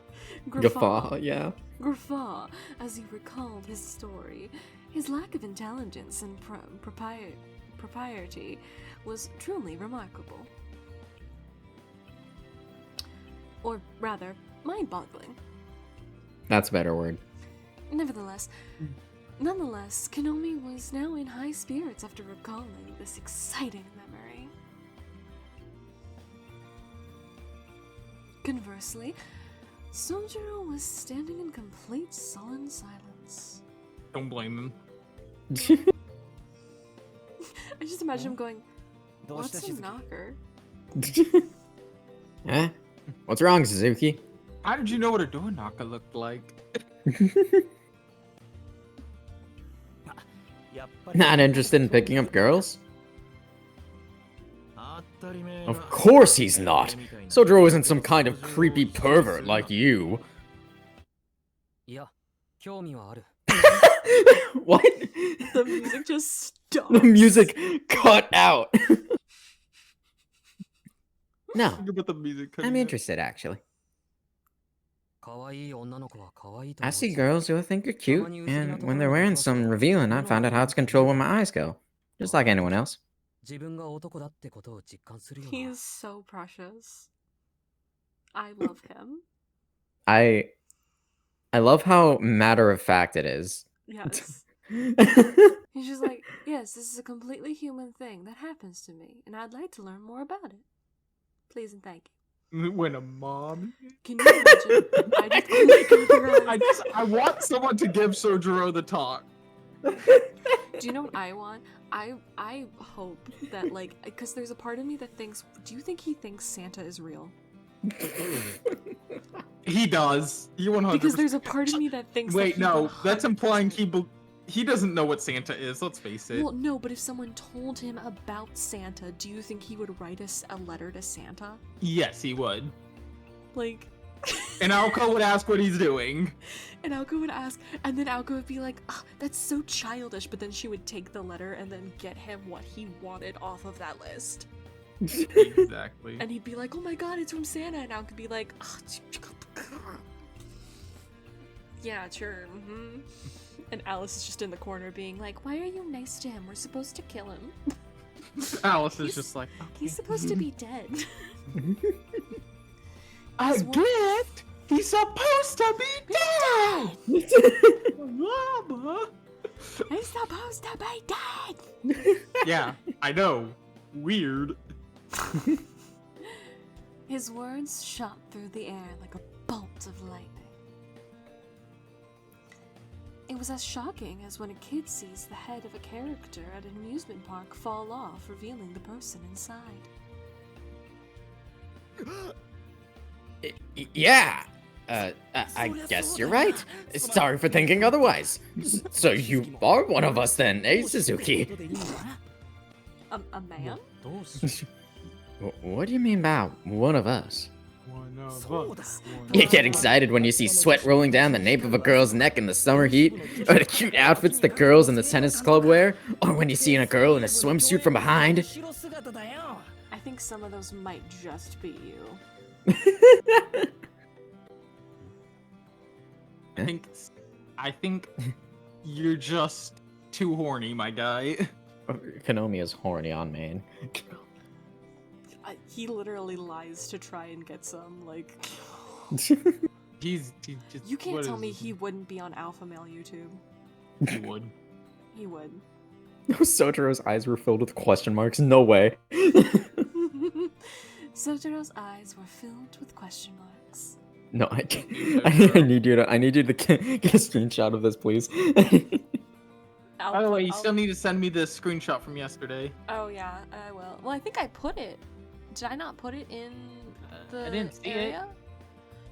Guffaw, yeah. Guffaw, as he recalled his story. His lack of intelligence and propriety was truly remarkable. Or rather, mind-boggling. That's a better word. Nonetheless, Kanomi was now in high spirits after recalling this exciting memory. Conversely, Sojiro was standing in complete sullen silence. Don't blame him. I just imagine him going, "What's a knocker?" Eh? What's wrong, Suzuki? How did you know what a door knocker looked like? Not interested in picking up girls? Of course he's not! Sojiro isn't some kind of creepy pervert like you. What? The music just stops. The music cut out. No, Think about the music I'm cutting out. interested actually. I see girls who I think are cute, and when they're wearing something revealing, I find out how to control where my eyes go. Just like anyone else. He is so precious. I love him. I love how matter of fact it is. Yes. He's just like, yes, this is a completely human thing that happens to me, and I'd like to learn more about it. Please and thank you. When a mom. Can you imagine? I want someone to give Sojiro the talk. Do you know what I want? I hope that, like, because there's a part of me that thinks, do you think he thinks Santa is real? He does. He 100%. Because there's a part of me that thinks. Wait, that no, that's 100% implying he doesn't know what Santa is. Let's face it. Well, no, but if someone told him about Santa, do you think he would write us a letter to Santa? Yes, he would. Like. And Aoko would ask what he's doing. And Aoko would ask, and then Aoko would be like, oh, that's so childish, but then she would take the letter and then get him what he wanted off of that list. Exactly. And he'd be like, oh my god, it's from Santa, and Aoko would be like, oh, yeah, sure, mm-hmm. And Alice is just in the corner being like, why are you nice to him? We're supposed to kill him. Alice is just like, okay. He's supposed to be dead. A gift? He's supposed to be dead! Mama! He's supposed to be dead! Yeah, I know. Weird. His words shot through the air like a bolt of lightning. It was as shocking as when a kid sees the head of a character at an amusement park fall off, revealing the person inside. Yeah. I guess you're right. Sorry for thinking otherwise. So you are one of us then, eh, Suzuki? A man? What do you mean by one of us? One of us. You get excited when you see sweat rolling down the nape of a girl's neck in the summer heat, or the cute outfits the girls in the tennis club wear, or when you see a girl in a swimsuit from behind. I think some of those might just be you. I think you're just too horny, my guy. Konomi is horny on main. He literally lies to try and get some, like... He's just... You can't tell me he wouldn't be on alpha male YouTube. He would. He would. Sojiro's eyes were filled with question marks. No way. Sojiro's eyes were filled with question marks. No, I need you to get a screenshot of this, please. By the way, you still need to send me the screenshot from yesterday. Oh yeah, I will. Well, I think I put it. Did I not put it in the I didn't see area?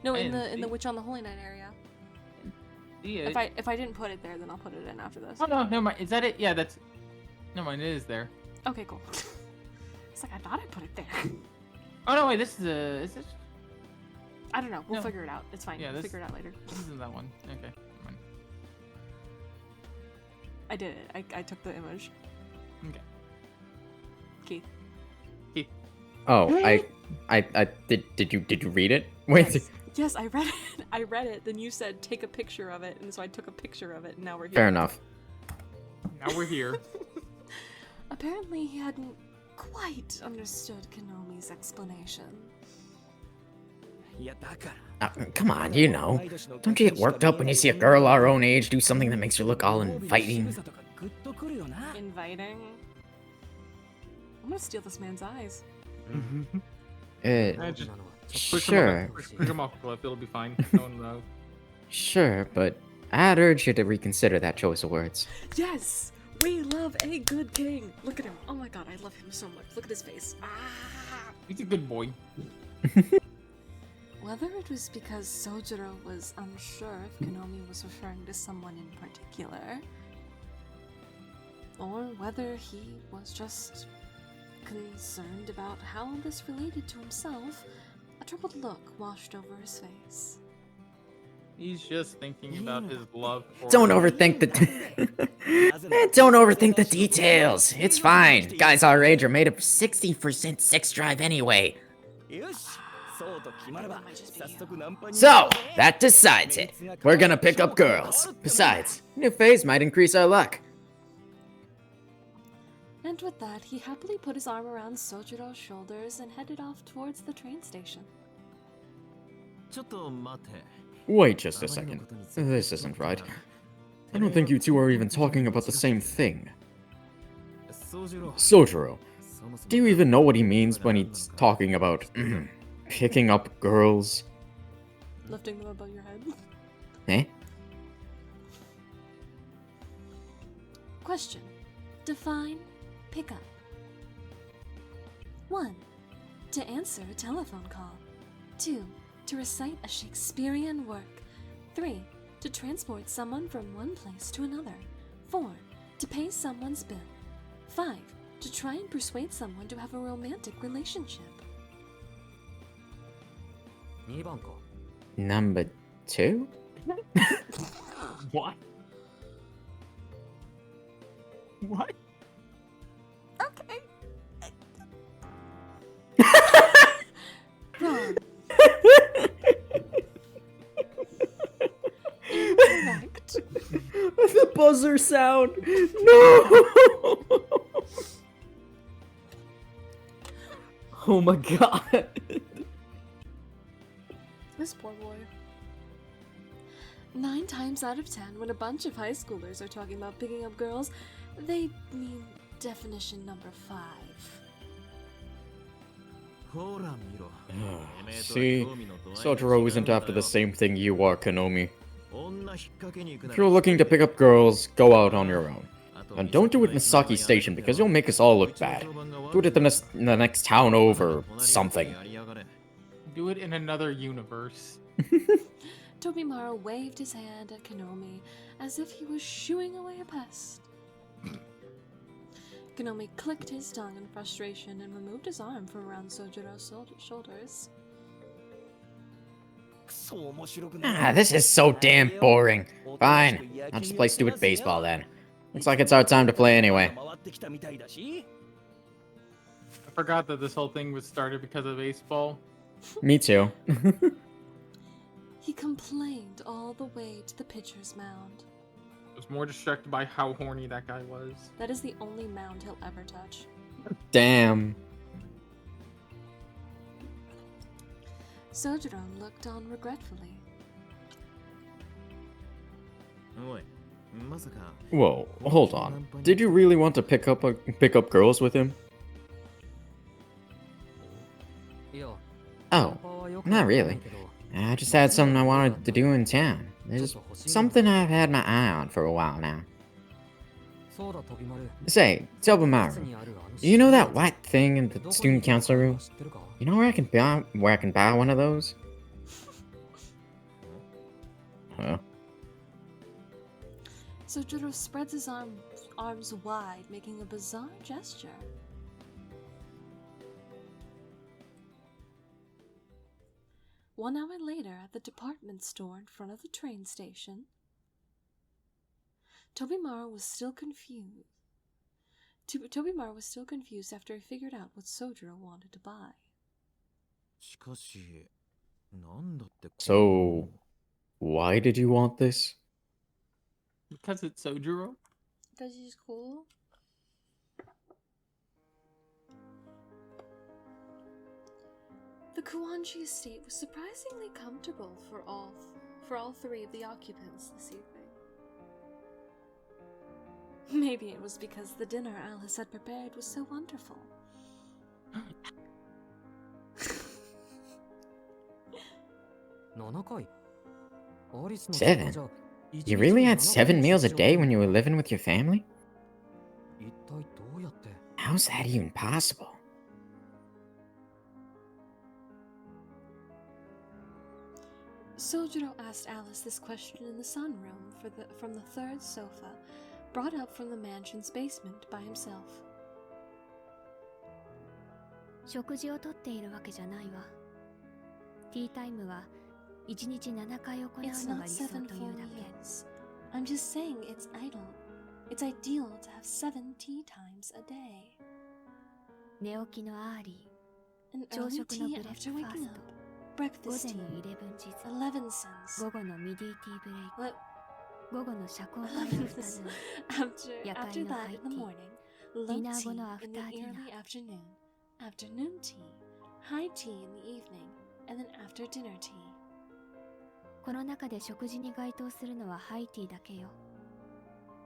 No, in the see Witch on the Holy Night area. Yeah. If I didn't put it there, then I'll put it in after this. Oh no, never mind. Is that it? Yeah, that's. Never mind. It is there. Okay, cool. It's like I thought I put it there. Oh no, wait. This is a. Is this? I don't know. We'll No. figure it out. It's fine. Yeah, We'll this- figure it out later. This isn't that one. Okay. Never mind. I did it. I took the image. Okay. Keith. Oh, did you read it? Wait. Yes, I read it. I read it. Then you said take a picture of it, and so I took a picture of it, and now we're here. Fair enough. Now we're here. Apparently, he hadn't quite understood Konomi's explanation. Come on, you know. Don't you get worked up when you see a girl our own age do something that makes her look all inviting? Inviting? I'm gonna steal this man's eyes. Just Sure. Pick him off a cliff. It'll be fine. No one knows. Sure, but I'd urge you to reconsider that choice of words. Yes! We love a good king! Look at him. Oh my god, I love him so much. Look at his face. Ah! He's a good boy. Whether it was because Sojiro was unsure if Konomi was referring to someone in particular, or whether he was just concerned about how this related to himself, a troubled look washed over his face. He's just thinking about his love for. Don't overthink the don't overthink the details. It's fine. Guys our age are made of 60% sex drive anyway. So, that decides it. We're gonna pick up girls. Besides, new phase might increase our luck. And with that, he happily put his arm around Sojiro's shoulders and headed off towards the train station. Wait just a second. This isn't right. I don't think you two are even talking about the same thing. Sojiro, do you even know what he means when he's talking about picking up girls? Lifting them above your head. Eh? Question. Define pick up. 1. To answer a telephone call. 2. To recite a Shakespearean work. 3. To transport someone from one place to another. 4. To pay someone's bill. 5. To try and persuade someone to have a romantic relationship. Number 2? What? What? Okay. Wrong. Incorrect. The buzzer sound! No! Oh my god. This poor boy. 9 times out of 10, when a bunch of high schoolers are talking about picking up girls, they mean definition number 5. See, Sojiro isn't after the same thing you are, Konomi. If you're looking to pick up girls, go out on your own. And don't do it in Misaki Station because you'll make us all look bad. Do it at the next town over, or something. Do it in another universe. Tobimaru waved his hand at Konomi as if he was shooing away a pest. Konomi clicked his tongue in frustration and removed his arm from around Sojiro's shoulders. This is so damn boring. Fine, I'll just play stupid baseball then. Looks like it's our time to play anyway. I forgot that this whole thing was started because of baseball. Me too. He complained all the way to the pitcher's mound. I was more distracted by how horny that guy was. That is the only mound he'll ever touch. Damn. Sojiro looked on regretfully. Whoa, hold on. Did you really want to pick up girls with him? Oh, not really. I just had something I wanted to do in town. There's something I've had my eye on for a while now. Say, Tobimaru, you know that white thing in the student council room? You know where I can buy one of those? Huh? Sojiro spreads his arms wide, making a bizarre gesture. One hour later, at the department store in front of the train station, Tobimaru was still confused. Tobimaru was still confused after he figured out what Sojiro wanted to buy. So, why did you want this? Because it's Sojiro? Because he's cool. The Kuanji estate was surprisingly comfortable for all three of the occupants this evening. Maybe it was because the dinner Alice had prepared was so wonderful. 7? You really had 7 meals a day when you were living with your family? How's that even possible? Sojiro asked Alice this question in the sunroom from the third sofa, brought up from the mansion's basement by himself. 食事をとっているわけじゃないわ。ティータイムは1日7回行う It's のが not 理想 7 と full いうだけ。 meals. I'm just saying it's idle. It's ideal to have 7 tea times a day. 寝起きのアーリ An 朝 early 食の tea ブレック after ファ waking ース up. ト、午 Breakfast 前 tea. のイレブンジズ、 11 cents. 午後のミディーティーブレイク、 What? 午後の社交会の2つ、 After that in the morning, low tea Dinner後の in the after early dinner. afternoon, afternoon tea, high tea in the evening, and then after dinner tea. この中で食事に該当するのはハイティーだけよ。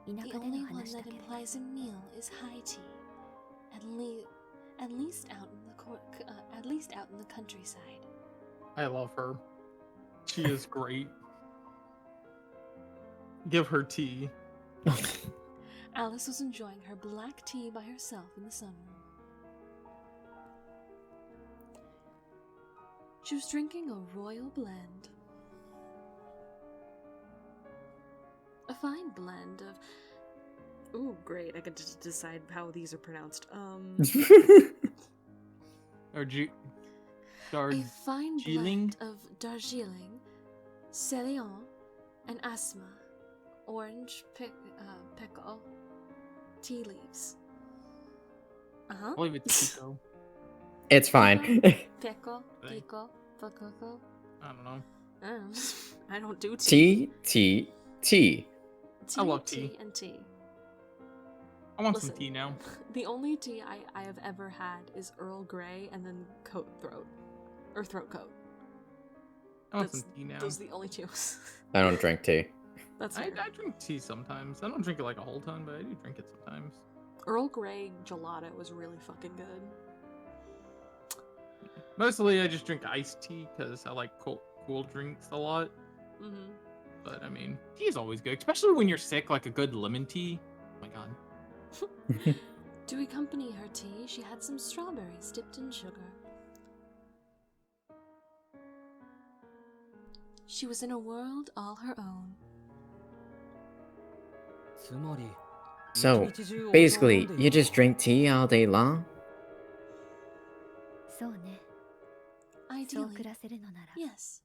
田 The 舎で only の one 話だ that けど。 implies a meal is high tea. At least out in the countryside. I love her. She is great. Give her tea. Alice was enjoying her black tea by herself in the sunroom. She was drinking a royal blend. A fine blend of... Ooh, great. I get to decide how these are pronounced. A fine blend of Darjeeling, Ceylon, and Asma, orange pickle, tea leaves. I believe it's Chico. It's fine. Pickle. Right. I don't know. I don't do tea. Tea. I love tea. And tea. I want Listen. some tea now. The only tea I have ever had is Earl Grey and then throat coat. I want some tea now. Those are the only two. I don't drink tea. That's I fair. drink tea sometimes. I don't drink it like a whole ton, but I do drink it sometimes. Earl Grey gelato was really fucking good. Mostly I just drink iced tea because I like cool drinks a lot. Mm-hmm. But I mean, tea is always good, especially when you're sick, like a good lemon tea. Oh my god. To accompany her tea, she had some strawberries dipped in sugar. She was in a world all her own. So, basically, you just drink tea all day long? Ideally, yes.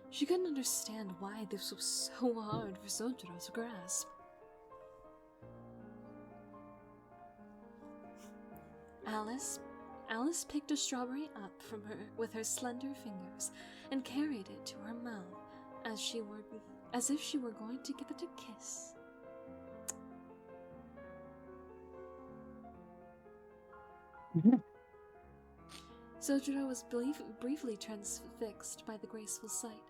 She couldn't understand why this was so hard for Sojiro to grasp. Alice picked a strawberry up from her with her slender fingers and carried it to her mouth as if she were going to give it a kiss. Sojiro was briefly transfixed by the graceful sight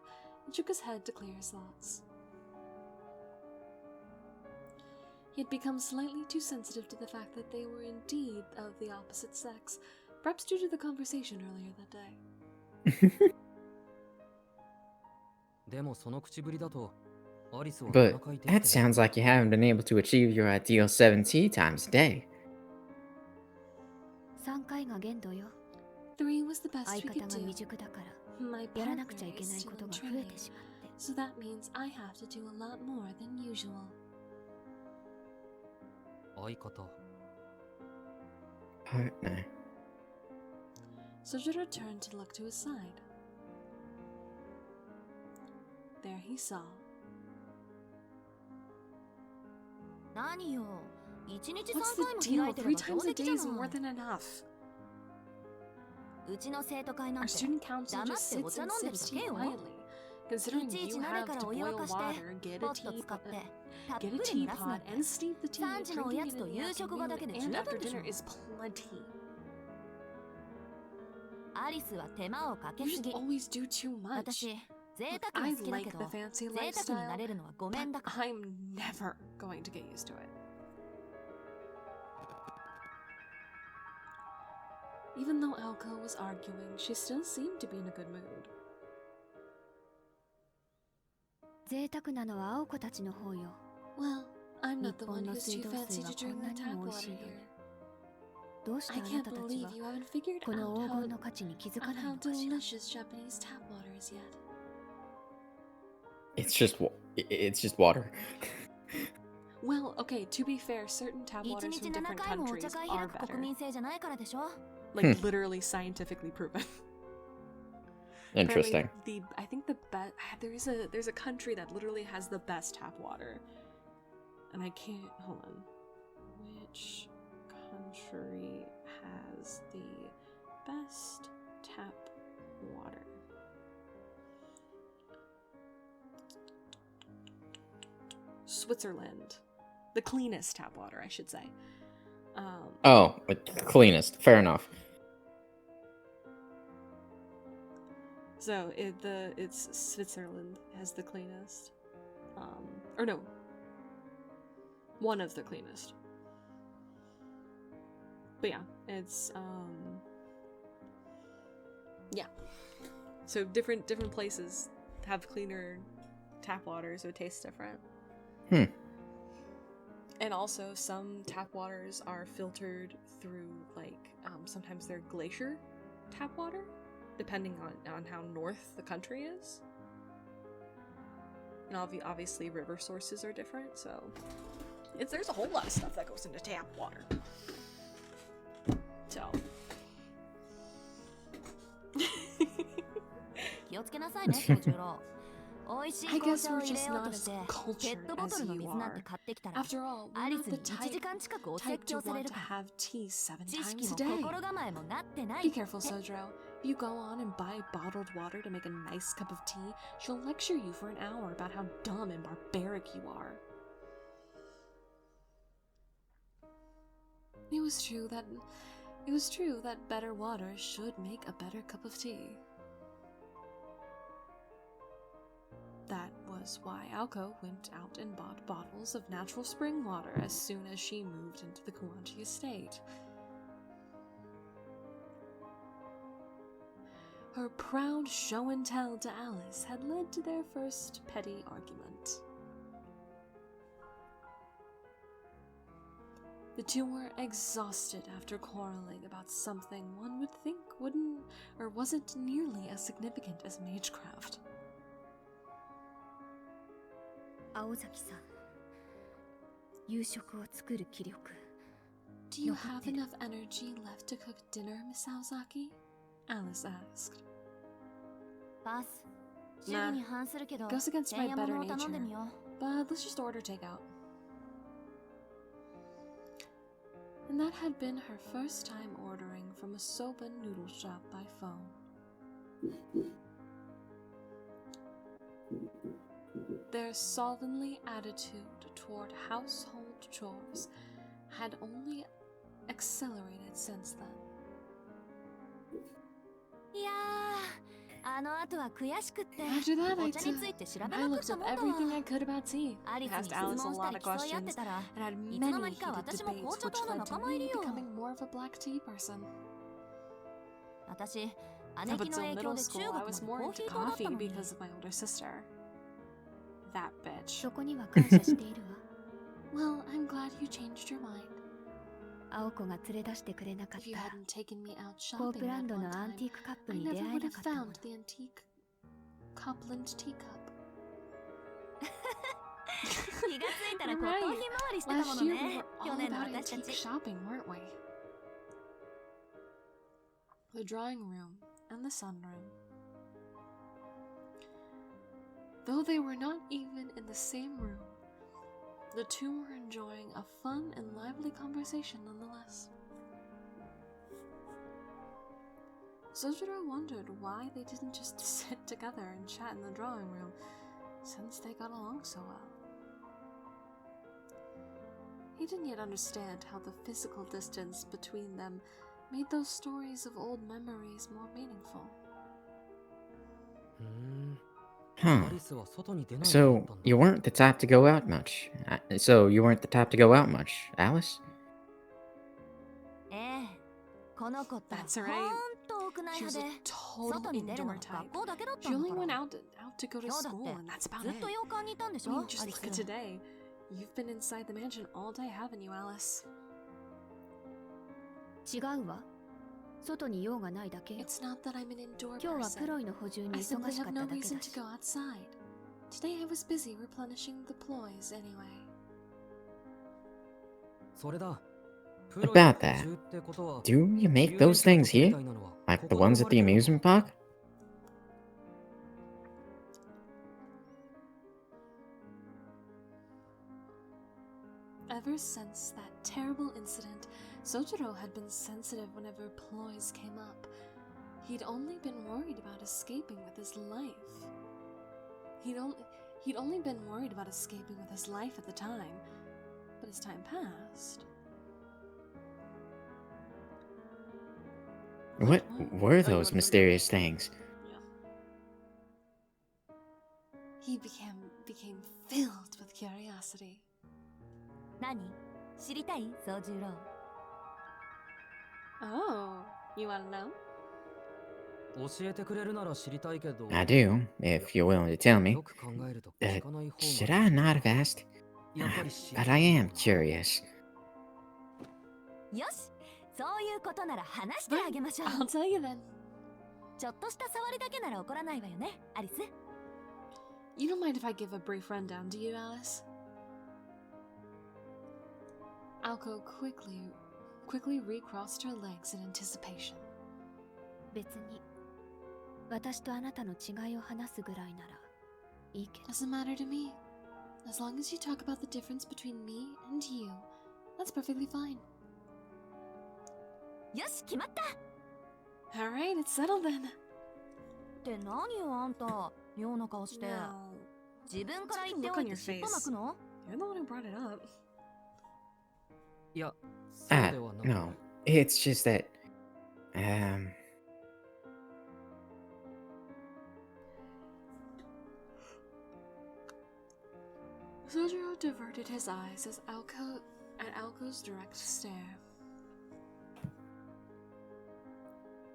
and shook his head to clear his thoughts. He had become slightly too sensitive to the fact that they were indeed of the opposite sex, perhaps due to the conversation earlier that day. But that sounds like you haven't been able to achieve your ideal 7T times a day. 3 was the best we could do. My partner is still in training, so that means I have to do a lot more than usual. Partner. Sojiro turned to look to his side. There he saw. What's the deal? 3 times a day is more than enough. Our student council just sits and sips tea quietly. Considering you have to boil water, get a teapot, and steep the tea, drinking it in the afternoon and after dinner is plenty. You just always do too much. Look, I like the fancy lifestyle, but I'm never going to get used to it. Even though Aoko was arguing, she still seemed to be in a good mood. Well, I'm not the one who's too fancy to drink the tap water here. I can't believe you haven't figured out how delicious Japanese tap water is yet. It's just water. Well, okay, to be fair, certain tap waters from different countries are better. Like, literally scientifically proven. Interesting. I think the best, there's a country that literally has the best tap water. And I can't, hold on. Which country has the best tap water? Switzerland. The cleanest tap water, I should say. Cleanest. Fair enough. So it's Switzerland has the cleanest. Or no. One of the cleanest. But yeah, it's yeah. So different places have cleaner tap water, so it tastes different. And also, some tap waters are filtered through, like, sometimes they're glacier tap water, depending on how north the country is. And obviously, river sources are different, so there's a whole lot of stuff that goes into tap water. So. I guess we're just not as cultured as you are. After all, we're not the type to want to have tea 7 times a day. Be careful, Sojiro. If you go on and buy bottled water to make a nice cup of tea, she'll lecture you for an hour about how dumb and barbaric you are. It was true that better water should make a better cup of tea. That was why Aoko went out and bought bottles of natural spring water as soon as she moved into the Kuanchi estate. Her proud show and tell to Alice had led to their first petty argument. The two were exhausted after quarreling about something one would think wouldn't or wasn't nearly as significant as magecraft. 青崎さん、夕食を作る気力。Do you have enough energy left to cook dinner, Miss Aozaki? Alice asked. パス。主義に反するけど、 Goes against my 前夜 better 物を頼んで nature. みよう。 But let's just order takeout. And that had been her first time ordering from a Soba noodle shop by phone. Their slovenly attitude toward household chores had only accelerated since then. いやー、あの後は悔しくって、 After that, お茶について調べ I まくっ looked た up もんだ everything わ。 I could about tea. アリ I スに asked 質 Alice 問 a した lot り of 競い合って questions たら、 and had いつの many 間にか heated 私も debates 紅茶 which 党の led 仲 to 間入 me りよ。 becoming more of a black tea person. 私、姉 Up 貴の until 影響 middle で中 school, 学 I ま was で more コー into ヒー党だった coffee のに。 because of my older sister. That bitch. そこには感謝しているわ。Well, I'm glad you changed your mind. 青子が連れ出してくれなかっ If you たら、 hadn't taken me out コー shopping プラン that ド one のアン time, ティークカップ I に出 never 会え would な have かったもの。 found the antique Copland teacup. 気がついたら You're 骨董 right. 品回りしてたも Last の year we ね。 were 去 all 年の about 私た antique ち。 shopping, weren't we? The drawing room and the sunroom. Though they were not even in the same room, the two were enjoying a fun and lively conversation nonetheless. Sojiro wondered why they didn't just sit together and chat in the drawing room, since they got along so well. He didn't yet understand how the physical distance between them made those stories of old memories more meaningful. Huh. So, you weren't the type to go out much. Alice? ええ、この子って That's ほ right. んと屋内 She was 派 a で、 total 外に出るの indoor は type. 学校だけだった She んだ only か went ら。 out to go to 今日だっ school, て and that's about ずっ it. と洋館にいたんでし I ょ、 mean, ア just リ look ス。 at today. You've been inside the mansion all day, haven't you, Alice? 違うわ。外に用がないだけよ。 It's not that I'm an indoor 今日はプ person. ロイの補充に I 忙 simply しか have った no だけ reason だ to し。 go outside. Today I was busy replenishing the ploys anyway. About that, do you make those things here? Like the ones at the amusement park? Ever since that terrible incident, Sojiro had been sensitive whenever ploys came up. He'd only been worried about escaping with his life. He'd only been worried about escaping with his life at the time, but as time passed... What were those mysterious things? He became filled with curiosity. 何？知りたい？宗十郎。 Oh, you wanna know? I do, if you're willing to tell me. Should I not have asked? But I am curious. よし、そういうことなら話してあげましょう。 I'll tell you then. ちょっとした触りだけなら怒らないわよね、アリス。 You don't mind if I give a brief rundown, do you, Alice? Alco quickly recrossed her legs in anticipation. 別に、私とあなたの違いを話すぐらいならいいけど。 Doesn't matter to me. As long as you talk about the difference between me and you, that's perfectly fine. よし、決まった。 Alright, it's settled then. って何よあんた、妙な顔して。 Now, 自分から what's 言 the って look お on いて your 尻尾 face? 巻くの？ You're the one who brought it up. No, it's just that, Sojiro diverted his eyes at Alco's direct stare.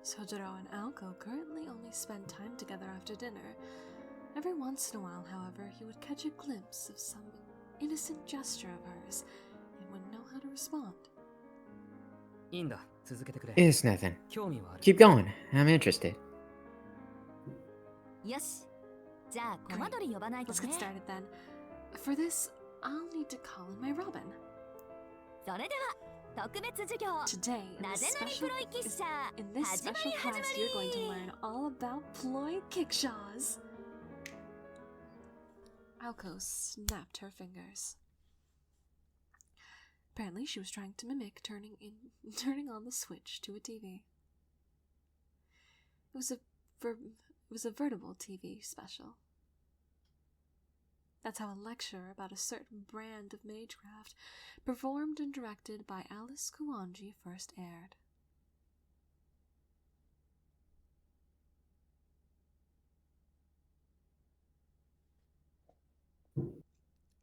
Sojiro and Aoko currently only spend time together after dinner. Every once in a while, however, he would catch a glimpse of some innocent gesture of hers and wouldn't know how to respond. It's nothing. Keep going. I'm interested. Let's get started then. For this, I'll need to call in my Robin. Today, in this special class, you're going to learn all about ploy kickshaws. Aoko snapped her fingers. Apparently, she was trying to mimic turning on the switch to a TV. It was a veritable TV special. That's how a lecture about a certain brand of magecraft, performed and directed by Alice Kuwanji, first aired.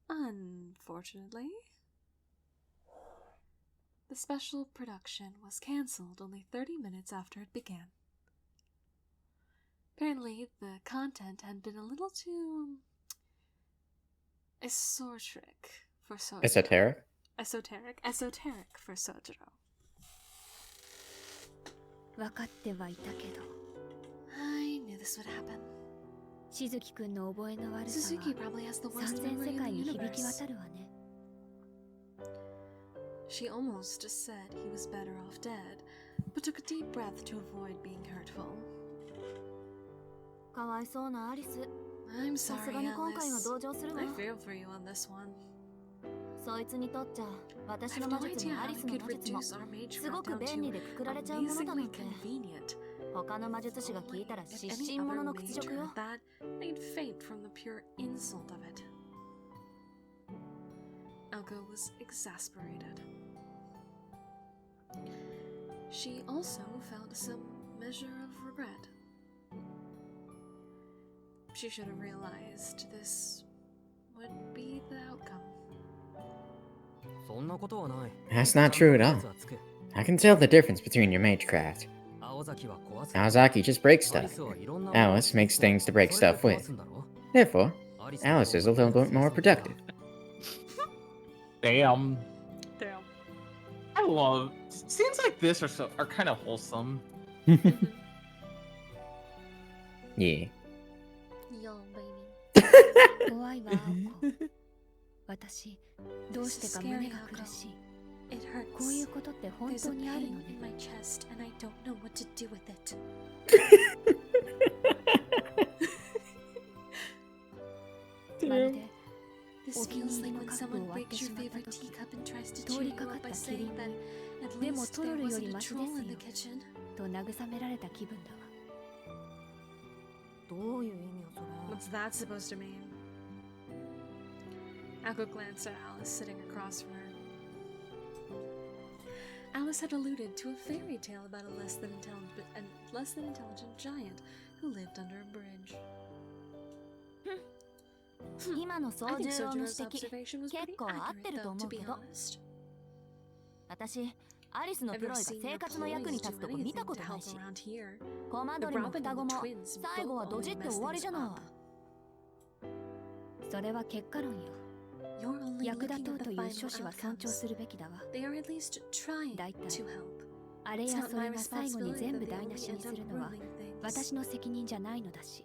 Unfortunately, the special production was cancelled only 30 minutes after it began. Apparently, the content had been a little too esoteric for Sojiro. Esoteric for Sojiro. I knew this would happen. Suzuki probably has the worst memory in the universe. She almost said he was better off dead, but took a deep breath to avoid being hurtful. I'm sorry, Alice. I feel for you on this one. I have no idea how we could reduce our magecraft down to amazingly convenient. If any other mage heard that, they'd faint from the pure insult of it. Aoko was exasperated. She also felt some measure of regret. She should have realized this would be the outcome. That's not true at all. I can tell the difference between your magecraft. Aozaki just breaks stuff. Alice makes things to break stuff with. Therefore, Alice is a little bit more productive. Damn. I love scenes like this are kind of wholesome. Yeah. Yo, baby. This is scary, Aoko. It hurts. There's a pain in my chest, and I don't know what to do with it. This feels like when someone breaks your favorite teacup and tries to cheer you up by saying that at least there wasn't a troll in the kitchen. What's that supposed to mean? Aoko glanced at Alice sitting across from her. Alice had alluded to a fairy tale about a less than intelligent giant who lived under a bridge. I think Sojiro's observation was pretty accurate, though, to be honest. I've never seen your ploy do anything to help around here. The Robin and the twins both only mess things up. You're only looking at the final outcomes. They are at least trying to help. It's not my responsibility that they only end up ruining things.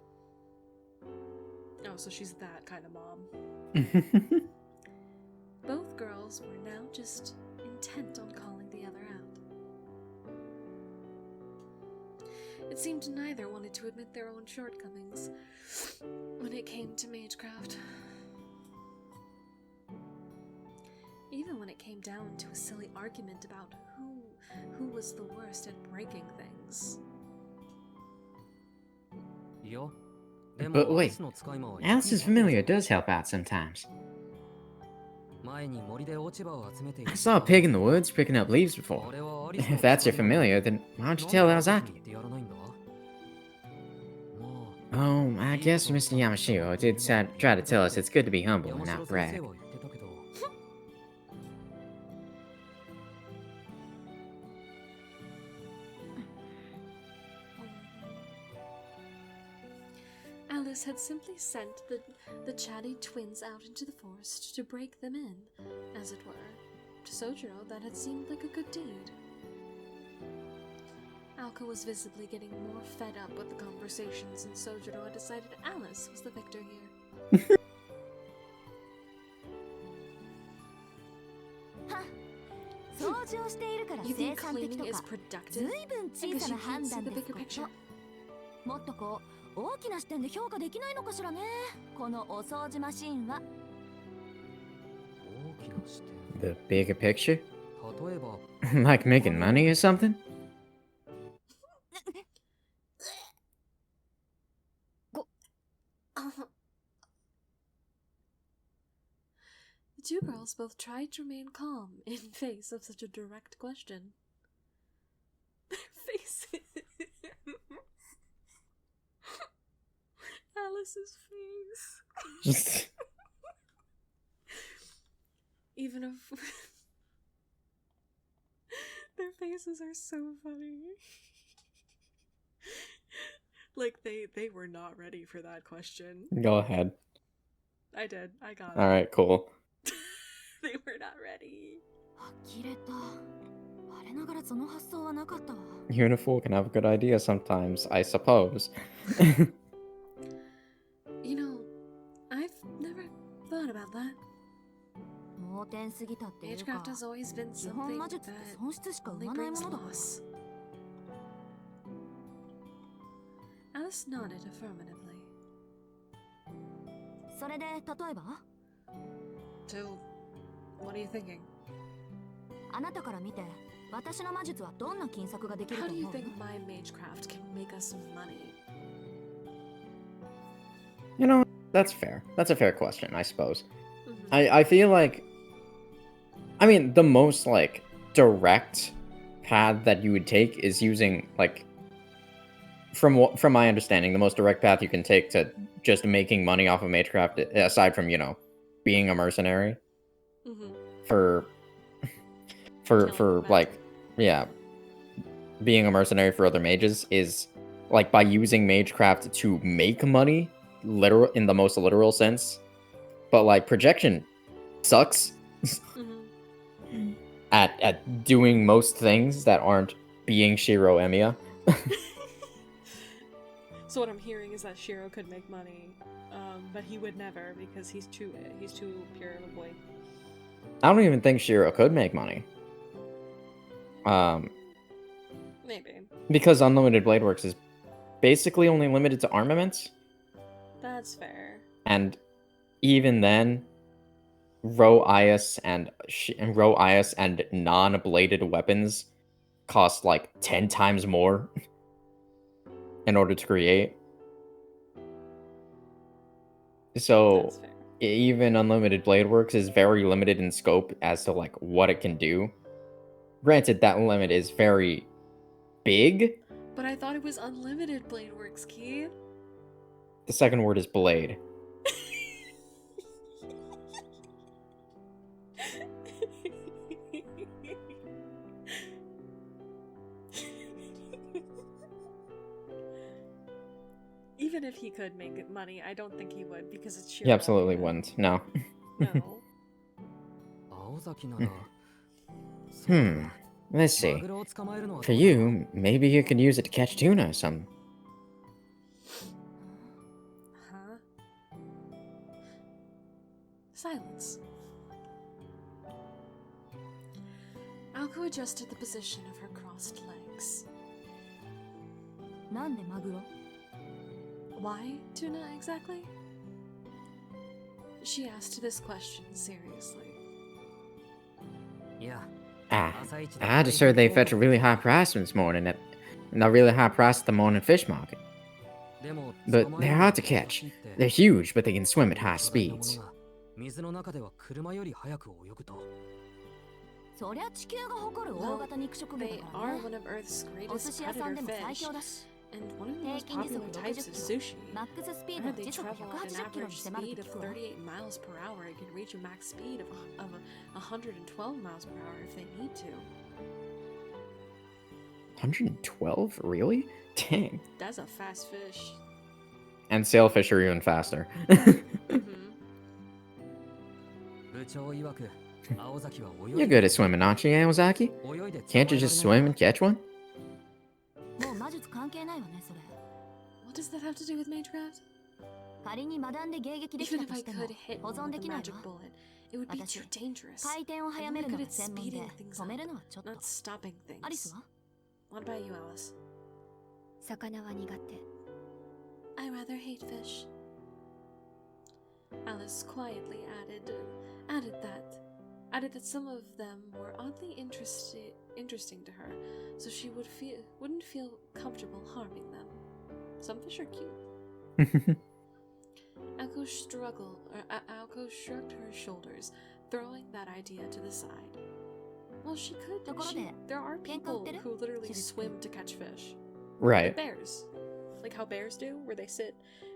Oh, so she's that kind of mom. Both girls were now just intent on calling the other out. It seemed neither wanted to admit their own shortcomings when it came to magecraft. Even when it came down to a silly argument about who was the worst at breaking things. But wait, Alice's familiar does help out sometimes. I saw a pig in the woods picking up leaves before. If that's your familiar, then why don't you tell Aozaki? Oh, I guess Mr. Yamashiro did try to tell us it's good to be humble and not brag. Alice had simply sent the chatty twins out into the forest to break them in, as it were. To Sojiro, that had seemed like a good deed. Alka was visibly getting more fed up with the conversations, and Sojiro had decided Alice was the victor here. You think cleaning is productive? Because you can't see the bigger picture? もっとこう大きな視点で評価できないのかしらね。このお掃除マシンは。The bigger picture? Like making money or something? The two girls both tried to remain calm in face of such a direct question. Their faces. Alice's face. Even if their faces are so funny. Like they were not ready for that question. Go ahead. I did. I got it. Alright, cool. They were not ready. You and a fool can have a good idea sometimes, I suppose. You know, I've never thought about that. Magecraft has always been something that only brings loss. Alice nodded affirmatively. So, what are you thinking? How do you think my magecraft can make us money? You know, that's fair. That's a fair question, I suppose. I feel like... I mean, the most, like, direct path that you would take is using, like... From my understanding, the most direct path you can take to just making money off of magecraft, aside from, you know, being a mercenary, for like, yeah, being a mercenary for other mages is, like, by using magecraft to make money, literal in the most literal sense. But, like, projection sucks at doing most things that aren't being Shiro Emiya. So what I'm hearing is that Shiro could make money, but he would never because he's too pure of a boy. I don't even think Shiro could make money. Maybe. Because Unlimited Blade Works is basically only limited to armaments. That's fair. And even then, Row Ias and non-bladed weapons cost like 10 times more in order to create. So even Unlimited Blade Works is very limited in scope as to like what it can do. Granted, that limit is very big. But I thought it was Unlimited Blade Works, Key. The second word is blade. Even if he could make money, I don't think he would because it's Shiro. He absolutely wouldn't. No. No. Let's see. For you, maybe you could use it to catch tuna or something. Huh? Silence. Alko adjusted the position of her crossed legs. Why tuna exactly? She asked this question seriously. I just heard they fetch a really high price this morning at a really high price at the morning fish market. But they're hard to catch. They're huge, but they can swim at high speeds. Well, they are one of Earth's greatest predator fish, and one of the most popular types of sushi. I heard they travel at an average speed of 38 miles per hour and can reach a max speed of 112 miles per hour if they need to. 112? Really? Dang. That's a fast fish. And sailfish are even faster. You're good at swimming, aren't you, Aozaki? Can't you just swim and catch one? What does that have to do with Magecraft? Even if I could hit one with a magic bullet, it would be too dangerous. I'm really good at speeding things up, not stopping things. What about you, Alice? I rather hate fish. Alice quietly added that some of them were oddly interesting to her, so she wouldn't feel comfortable harming them. Some fish are cute. Aoko shrugged her shoulders, throwing that idea to the side. Well, she could. There are people who literally swim to catch fish. Right. Like bears. Like how bears do, where they sit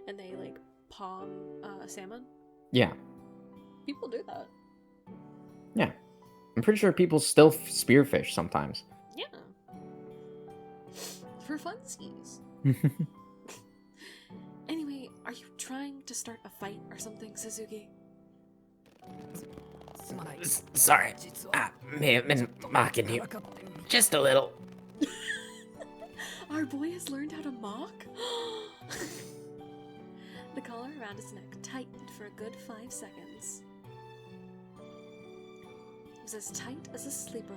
and they like palm salmon. Yeah. People do that. Yeah. I'm pretty sure people still spearfish sometimes. Yeah. For funsies. Anyway, are you trying to start a fight or something, Suzuki? Sorry. I may have been mocking you. Just a little. Our boy has learned how to mock? The collar around his neck tightened for a good 5 seconds. It was as tight as a sleeper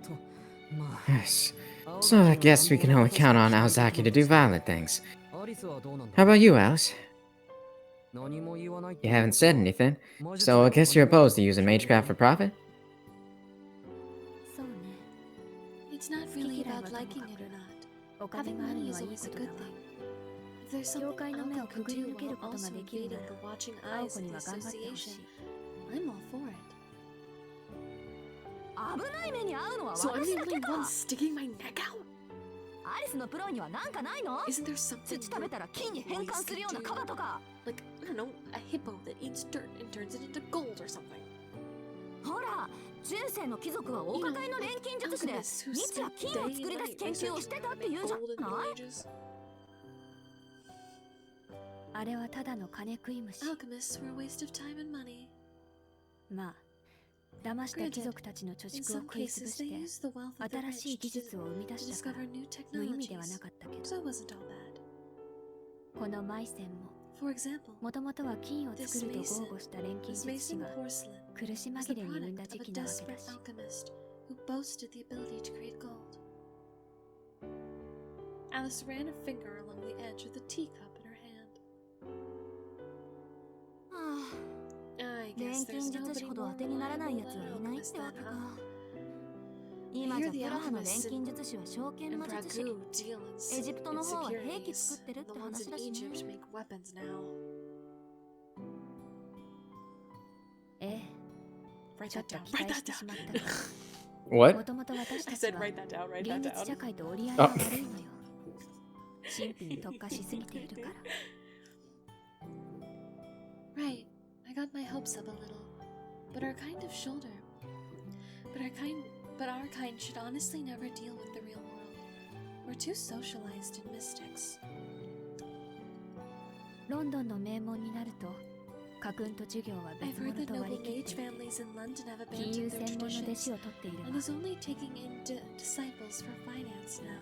hold. Yes. So I guess we can only count on Aozaki to do violent things. How about you, Alice? You haven't said anything, so I guess you're opposed to using Magecraft for profit? It's not really about liking it or not. Having money is always a good thing. If there's something Aoko could do while also evading the watching eyes of the association, I'm all for it. So I'm the only one sticking my neck out? Isn't there something like, I don't know, a hippo that eats dirt and turns it into gold or something? Alchemists who spend day and night researching how to make gold in the Middle Ages? Alchemists were a waste of time and money. Granted, in some cases they used the wealth of the rich to discover new technologies, so it wasn't all bad. For example, this mason porcelain was the product of a desperate alchemist who boasted the ability to create gold. Alice ran a finger along the edge of the teacup in her hand. I guess there's nobody more reliable than an alchemist then, huh? I hear the alchemists in Pragu deal in securities. The ones in Egypt make weapons now. Write that down. Write that down. What? I said write that down. Write that down. Right. I got my hopes up a little. But our kind should honestly never deal with the real world. We're too socialized in mystics. I've heard that noble mage families in London have abandoned their traditions and is only taking in disciples for finance now.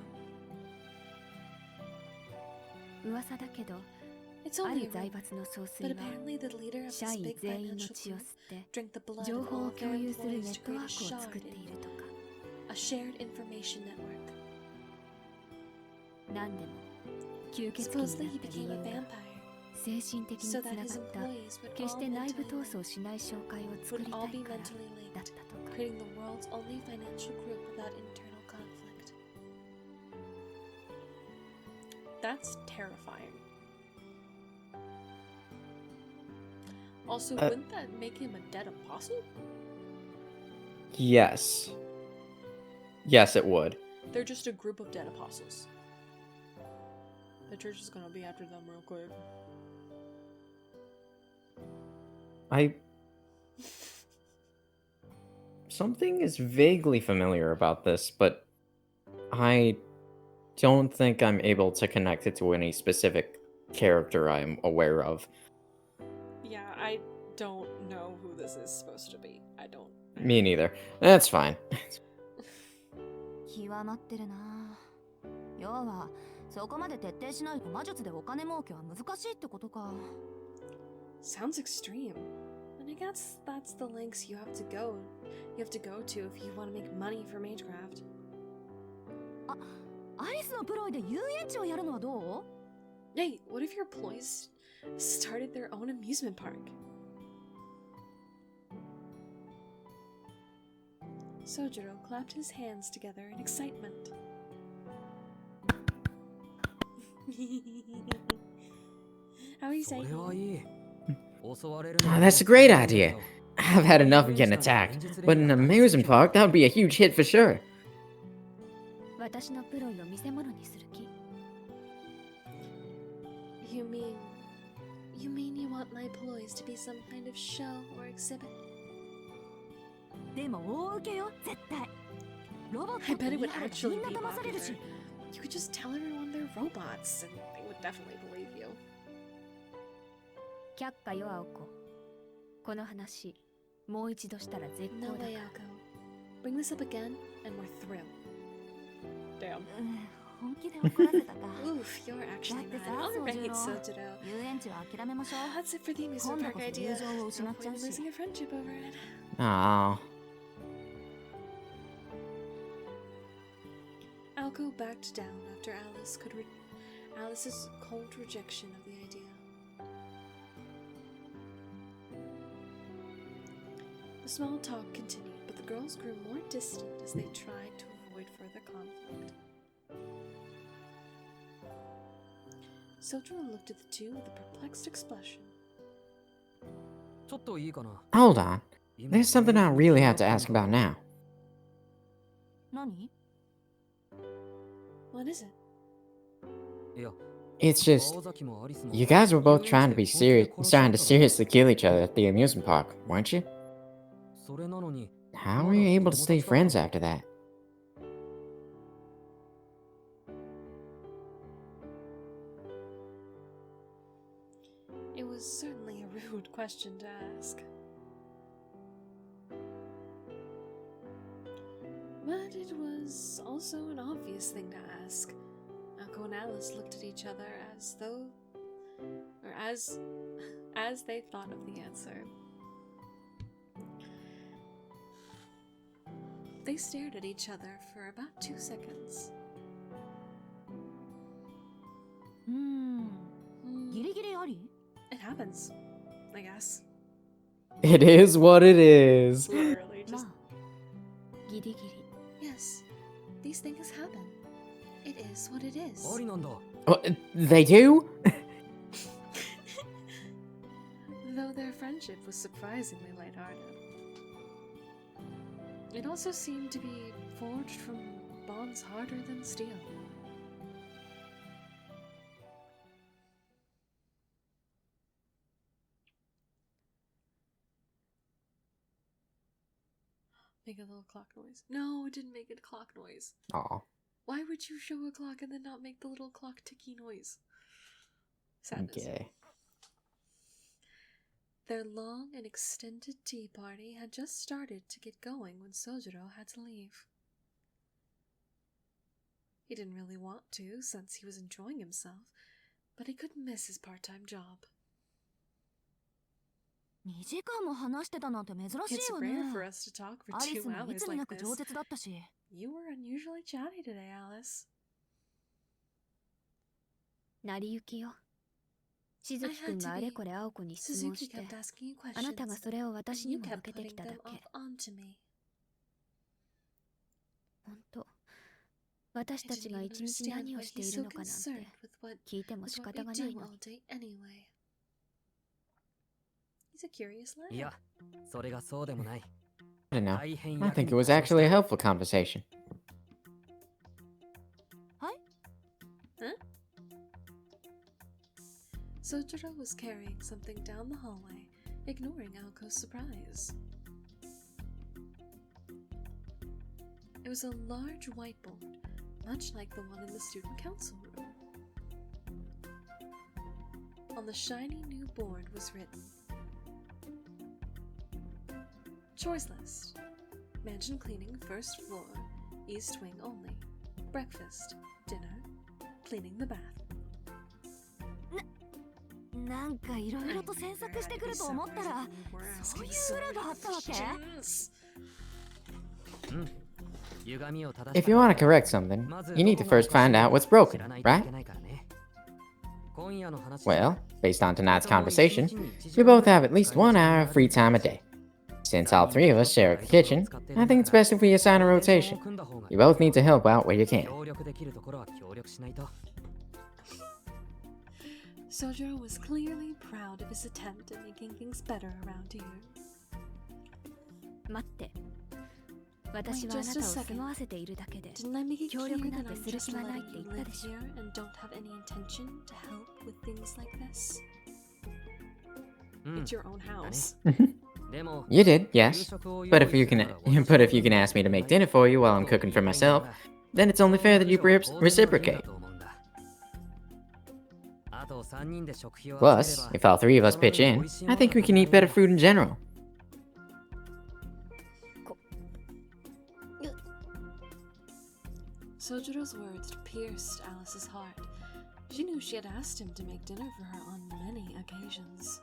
It's only a rumor, but apparently the leader of this big financial group drank the blood of all of their employees to create a shared information network. Supposedly he became a vampire, so that his employees would all be mentally linked, creating the world's only financial group without internal conflict. That's terrifying. Also, wouldn't that make him a dead apostle? Yes. Yes, it would. They're just a group of dead apostles. The church is gonna be after them real quick. Something is vaguely familiar about this, but I don't think I'm able to connect it to any specific character I'm aware of. Yeah, I don't know who this is supposed to be. I don't. Me neither. That's fine. 極まってるな。要はそこまで徹底しないと魔術でお金儲けは難しいってことか。Sounds extreme. And I guess that's the lengths you have to go. You have to go to if you want to make money for Magecraft. アリスのプロイで遊園地をやるのはどう？ Hey, what if your employees started their own amusement park? Sojiro clapped his hands together in excitement. How exciting. Oh, that's a great idea. I've had enough of getting attacked, but in an amusement park, that would be a huge hit for sure. 私のプロイを見せ物にする気。You mean you want my employees to be some kind of show or exhibit? でも大受けよ、絶対。ロボッ I トっ bet て it 言 would い張れば actually みんな be 騙されるし。 popular. You could just tell everyone they're robots and they would definitely believe you. 却下よ、青子。この話、もう一度したら絶 No 好だ。 way, Alco. Bring this up again and we're through. Damn. 本気で怒らせたか。 Oof, you're actually だって mad. さ、 Alright, Sojiro。 Sojiro. 遊園地は諦めましょう。 That's it for the amusement park 今度こそ idea. 友情を No 失っちゃ point う in し。 losing a friendship over it. Aww. Alco backed down after Alice's cold rejection of the idea. The small talk continued, but the girls grew more distant as they tried to avoid further conflict. Sojiro looked at the two with a perplexed expression. Hold on. There's something I really have to ask about now. 何？ What is it? It's just, you guys were both trying to seriously kill each other at the amusement park, weren't you? How were you able to stay friends after that? It was certainly a rude question to ask. But it was also an obvious thing to ask. Alco and Alice looked at each other as though, or as they thought of the answer. They stared at each other for about 2 seconds. ギリギリあり？ It happens, I guess. It is what it is. Literally ま just. あ、ギリギリ。 Yes, these things happen. It is what it is. Oh, they do? Though their friendship was surprisingly lighthearted. It also seemed to be forged from bonds harder than steel. Make a little clock noise. No, it didn't make a clock noise. Aw. Why would you show a clock and then not make the little clock ticky noise? Sadness. Okay. Their long and extended tea party had just started to get going when Sojiro had to leave. He didn't really want to, since he was enjoying himself, but he couldn't miss his part-time job. 2時間も話してたなんて珍しい It's わね。 rare for us to talk for アリ 2スもい hours つにな like く饒 this. 舌だったし。 You were unusually chatty today, Alice. 成り行きよ。しずきくんがあれこれ青子に質問 Suzuki して、 kept asking you あなたが questions, それを and 私に you も kept 向けて putting きただ them け。 off onto me. ほんと、私 I たち didn't が even 一日 understand 何を why してい he's る so のかなんて concerned with 聞いても what 仕 we 方がな do いの。 all day anyway. He's a curious lad. I don't know. I think it was actually a helpful conversation. Sojiro was carrying something down the hallway, ignoring Alco's surprise. It was a large whiteboard much like the one in the student council room. On the shiny new board was written, Chores list. Mansion cleaning first floor, east wing only. Breakfast, dinner, cleaning the bath. なんかいろいろと詮索してくると思ったら、そういう裏があったわけ? If you want to correct something, you need to first find out what's broken, right? Well, based on tonight's conversation, we both have at least 1 hour of free time a day. Since all 3 of us share a kitchen, I think it's best if we assign a rotation. You both need to help out where you can. Sojiro was clearly proud of his attempt at making things better around here. 待って。私はあなたを住まわせているだけで、 Didn't I make it 協 clear 力なん that て I'm する just 気はないっ letting て you 言った live でしょ? here and don't have any intention to help with things like this? It's your own house. You did, yes. But if you can ask me to make dinner for you while I'm cooking for myself, then it's only fair that you reciprocate. Plus, if all 3 of us pitch in, I think we can eat better food in general. Sojiro's words pierced Alice's heart. She knew she had asked him to make dinner for her on many occasions.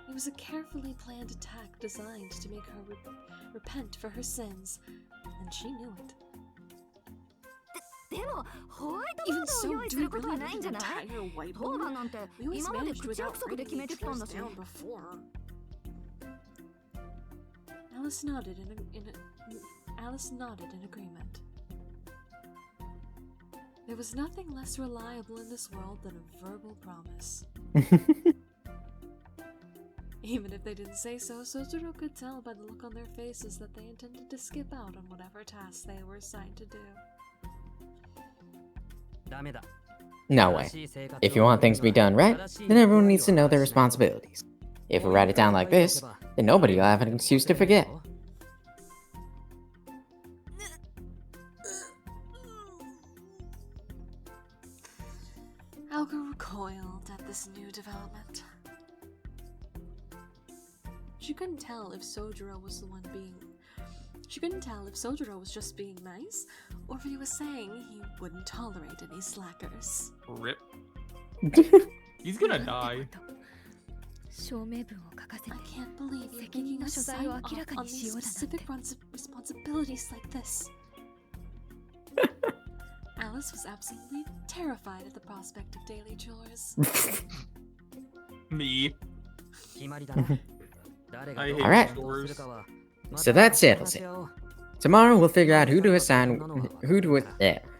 It was a carefully planned attack designed to make her repent for her sins, and she knew it. でも、ホワイトボ Even ードを so, 用意す do we ることは really ないん need じゃ an ない entire 当 whiteboard? 番なんて We always 今まで managed 口 without 約束で決 writing めて each きたんだ verse し。 down before. Alice nodded Alice nodded in agreement. There was nothing less reliable in this world than a verbal promise. Even if they didn't say so, Sojiro could tell by the look on their faces that they intended to skip out on whatever task they were assigned to do. No way. If you want things to be done right, then everyone needs to know their responsibilities. If we write it down like this, then nobody will have an excuse to forget. Alka recoiled at this new development. She couldn't tell if Sojiro was the one being... She couldn't tell if Sojiro was just being nice, or if he was saying he wouldn't tolerate any slackers. Rip. He's gonna die. 証明文を書かせて I can't believe you're 責任 making の us 所在 sign を off 明らか on にし these ようだなんて specific responsibilities like this. Alice was absolutely terrified at the prospect of daily chores. Me. I hate Alright. chores. So that settles it. Tomorrow we'll figure out who to assign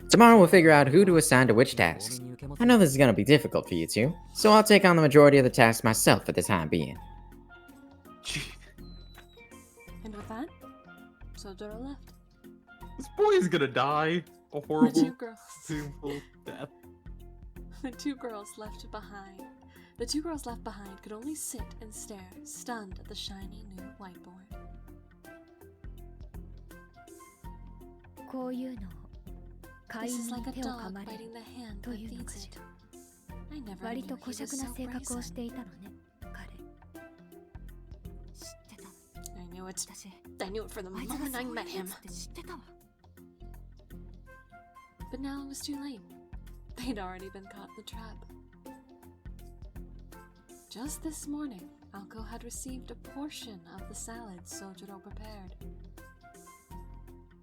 Tomorrow we'll figure out who to assign to which tasks. I know this is gonna be difficult for you two, so I'll take on the majority of the tasks myself for the time being. And with that, Sojiro left. This boy is gonna die. A The horrible, two girls. painful death. The two girls left behind. The 2 girls left behind could only sit and stare, stunned at the shiny new whiteboard. こういうのを飼い This 犬 is に like a 手を dog 噛まれ biting る the hand と that いうのか feeds し it. ら I never knew 割と he 姑 was 息な so 性格を brazen. していたのね彼知ってた I knew it. 私 I knew it from the あいつが moment そう I いう met や him. つって知ってたわ But now it was too late. They'd already been caught in the trap. Just this morning, Alko had received a portion of the salad Sojiro prepared.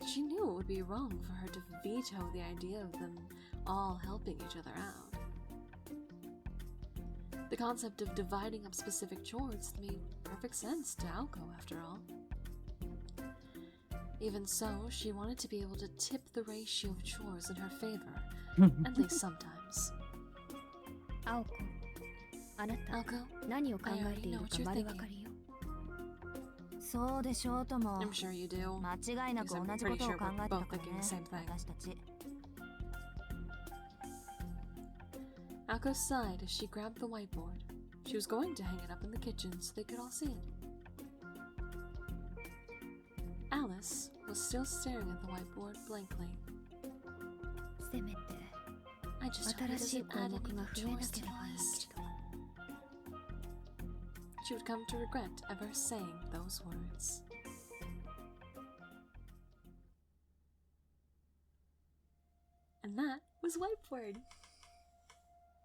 She knew it would be wrong for her to veto the idea of them all helping each other out. The concept of dividing up specific chores made perfect sense to Alko, after all. Even so, she wanted to be able to tip the ratio of chores in her favor, at least sometimes. 青子あなた Alko, 何を考えているか丸分かりよそうでしょうとも I'm sure you do. 間違いなく Because 同 I'm じこ pretty とを sure 考 we're えてた both からね thinking the same thing. 私たち Alko sighed as she grabbed the whiteboard. She was going to hang it up in the kitchen so they could all see it. Alice was still staring at the whiteboard blankly. I just hope he doesn't add any more chores to the list. She would come to regret ever saying those words. And that was Whiteboard.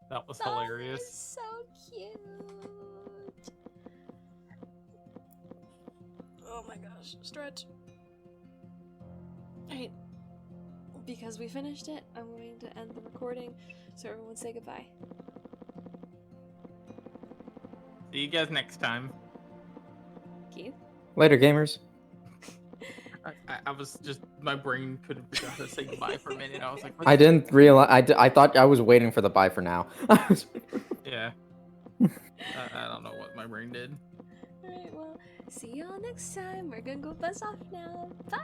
That was hilarious. So cute. Oh my gosh, stretch. Alright, because we finished it, I'm going to end the recording, so everyone say goodbye. See you guys next time. Keith? Later, gamers. I was just, my brain couldn't figure out how to say goodbye for a minute. I was like, what I didn't realize. I thought I was waiting for the bye for now. Yeah. I don't know what my brain did. Alright, well, see y'all next time. We're gonna go buzz off now. Bye!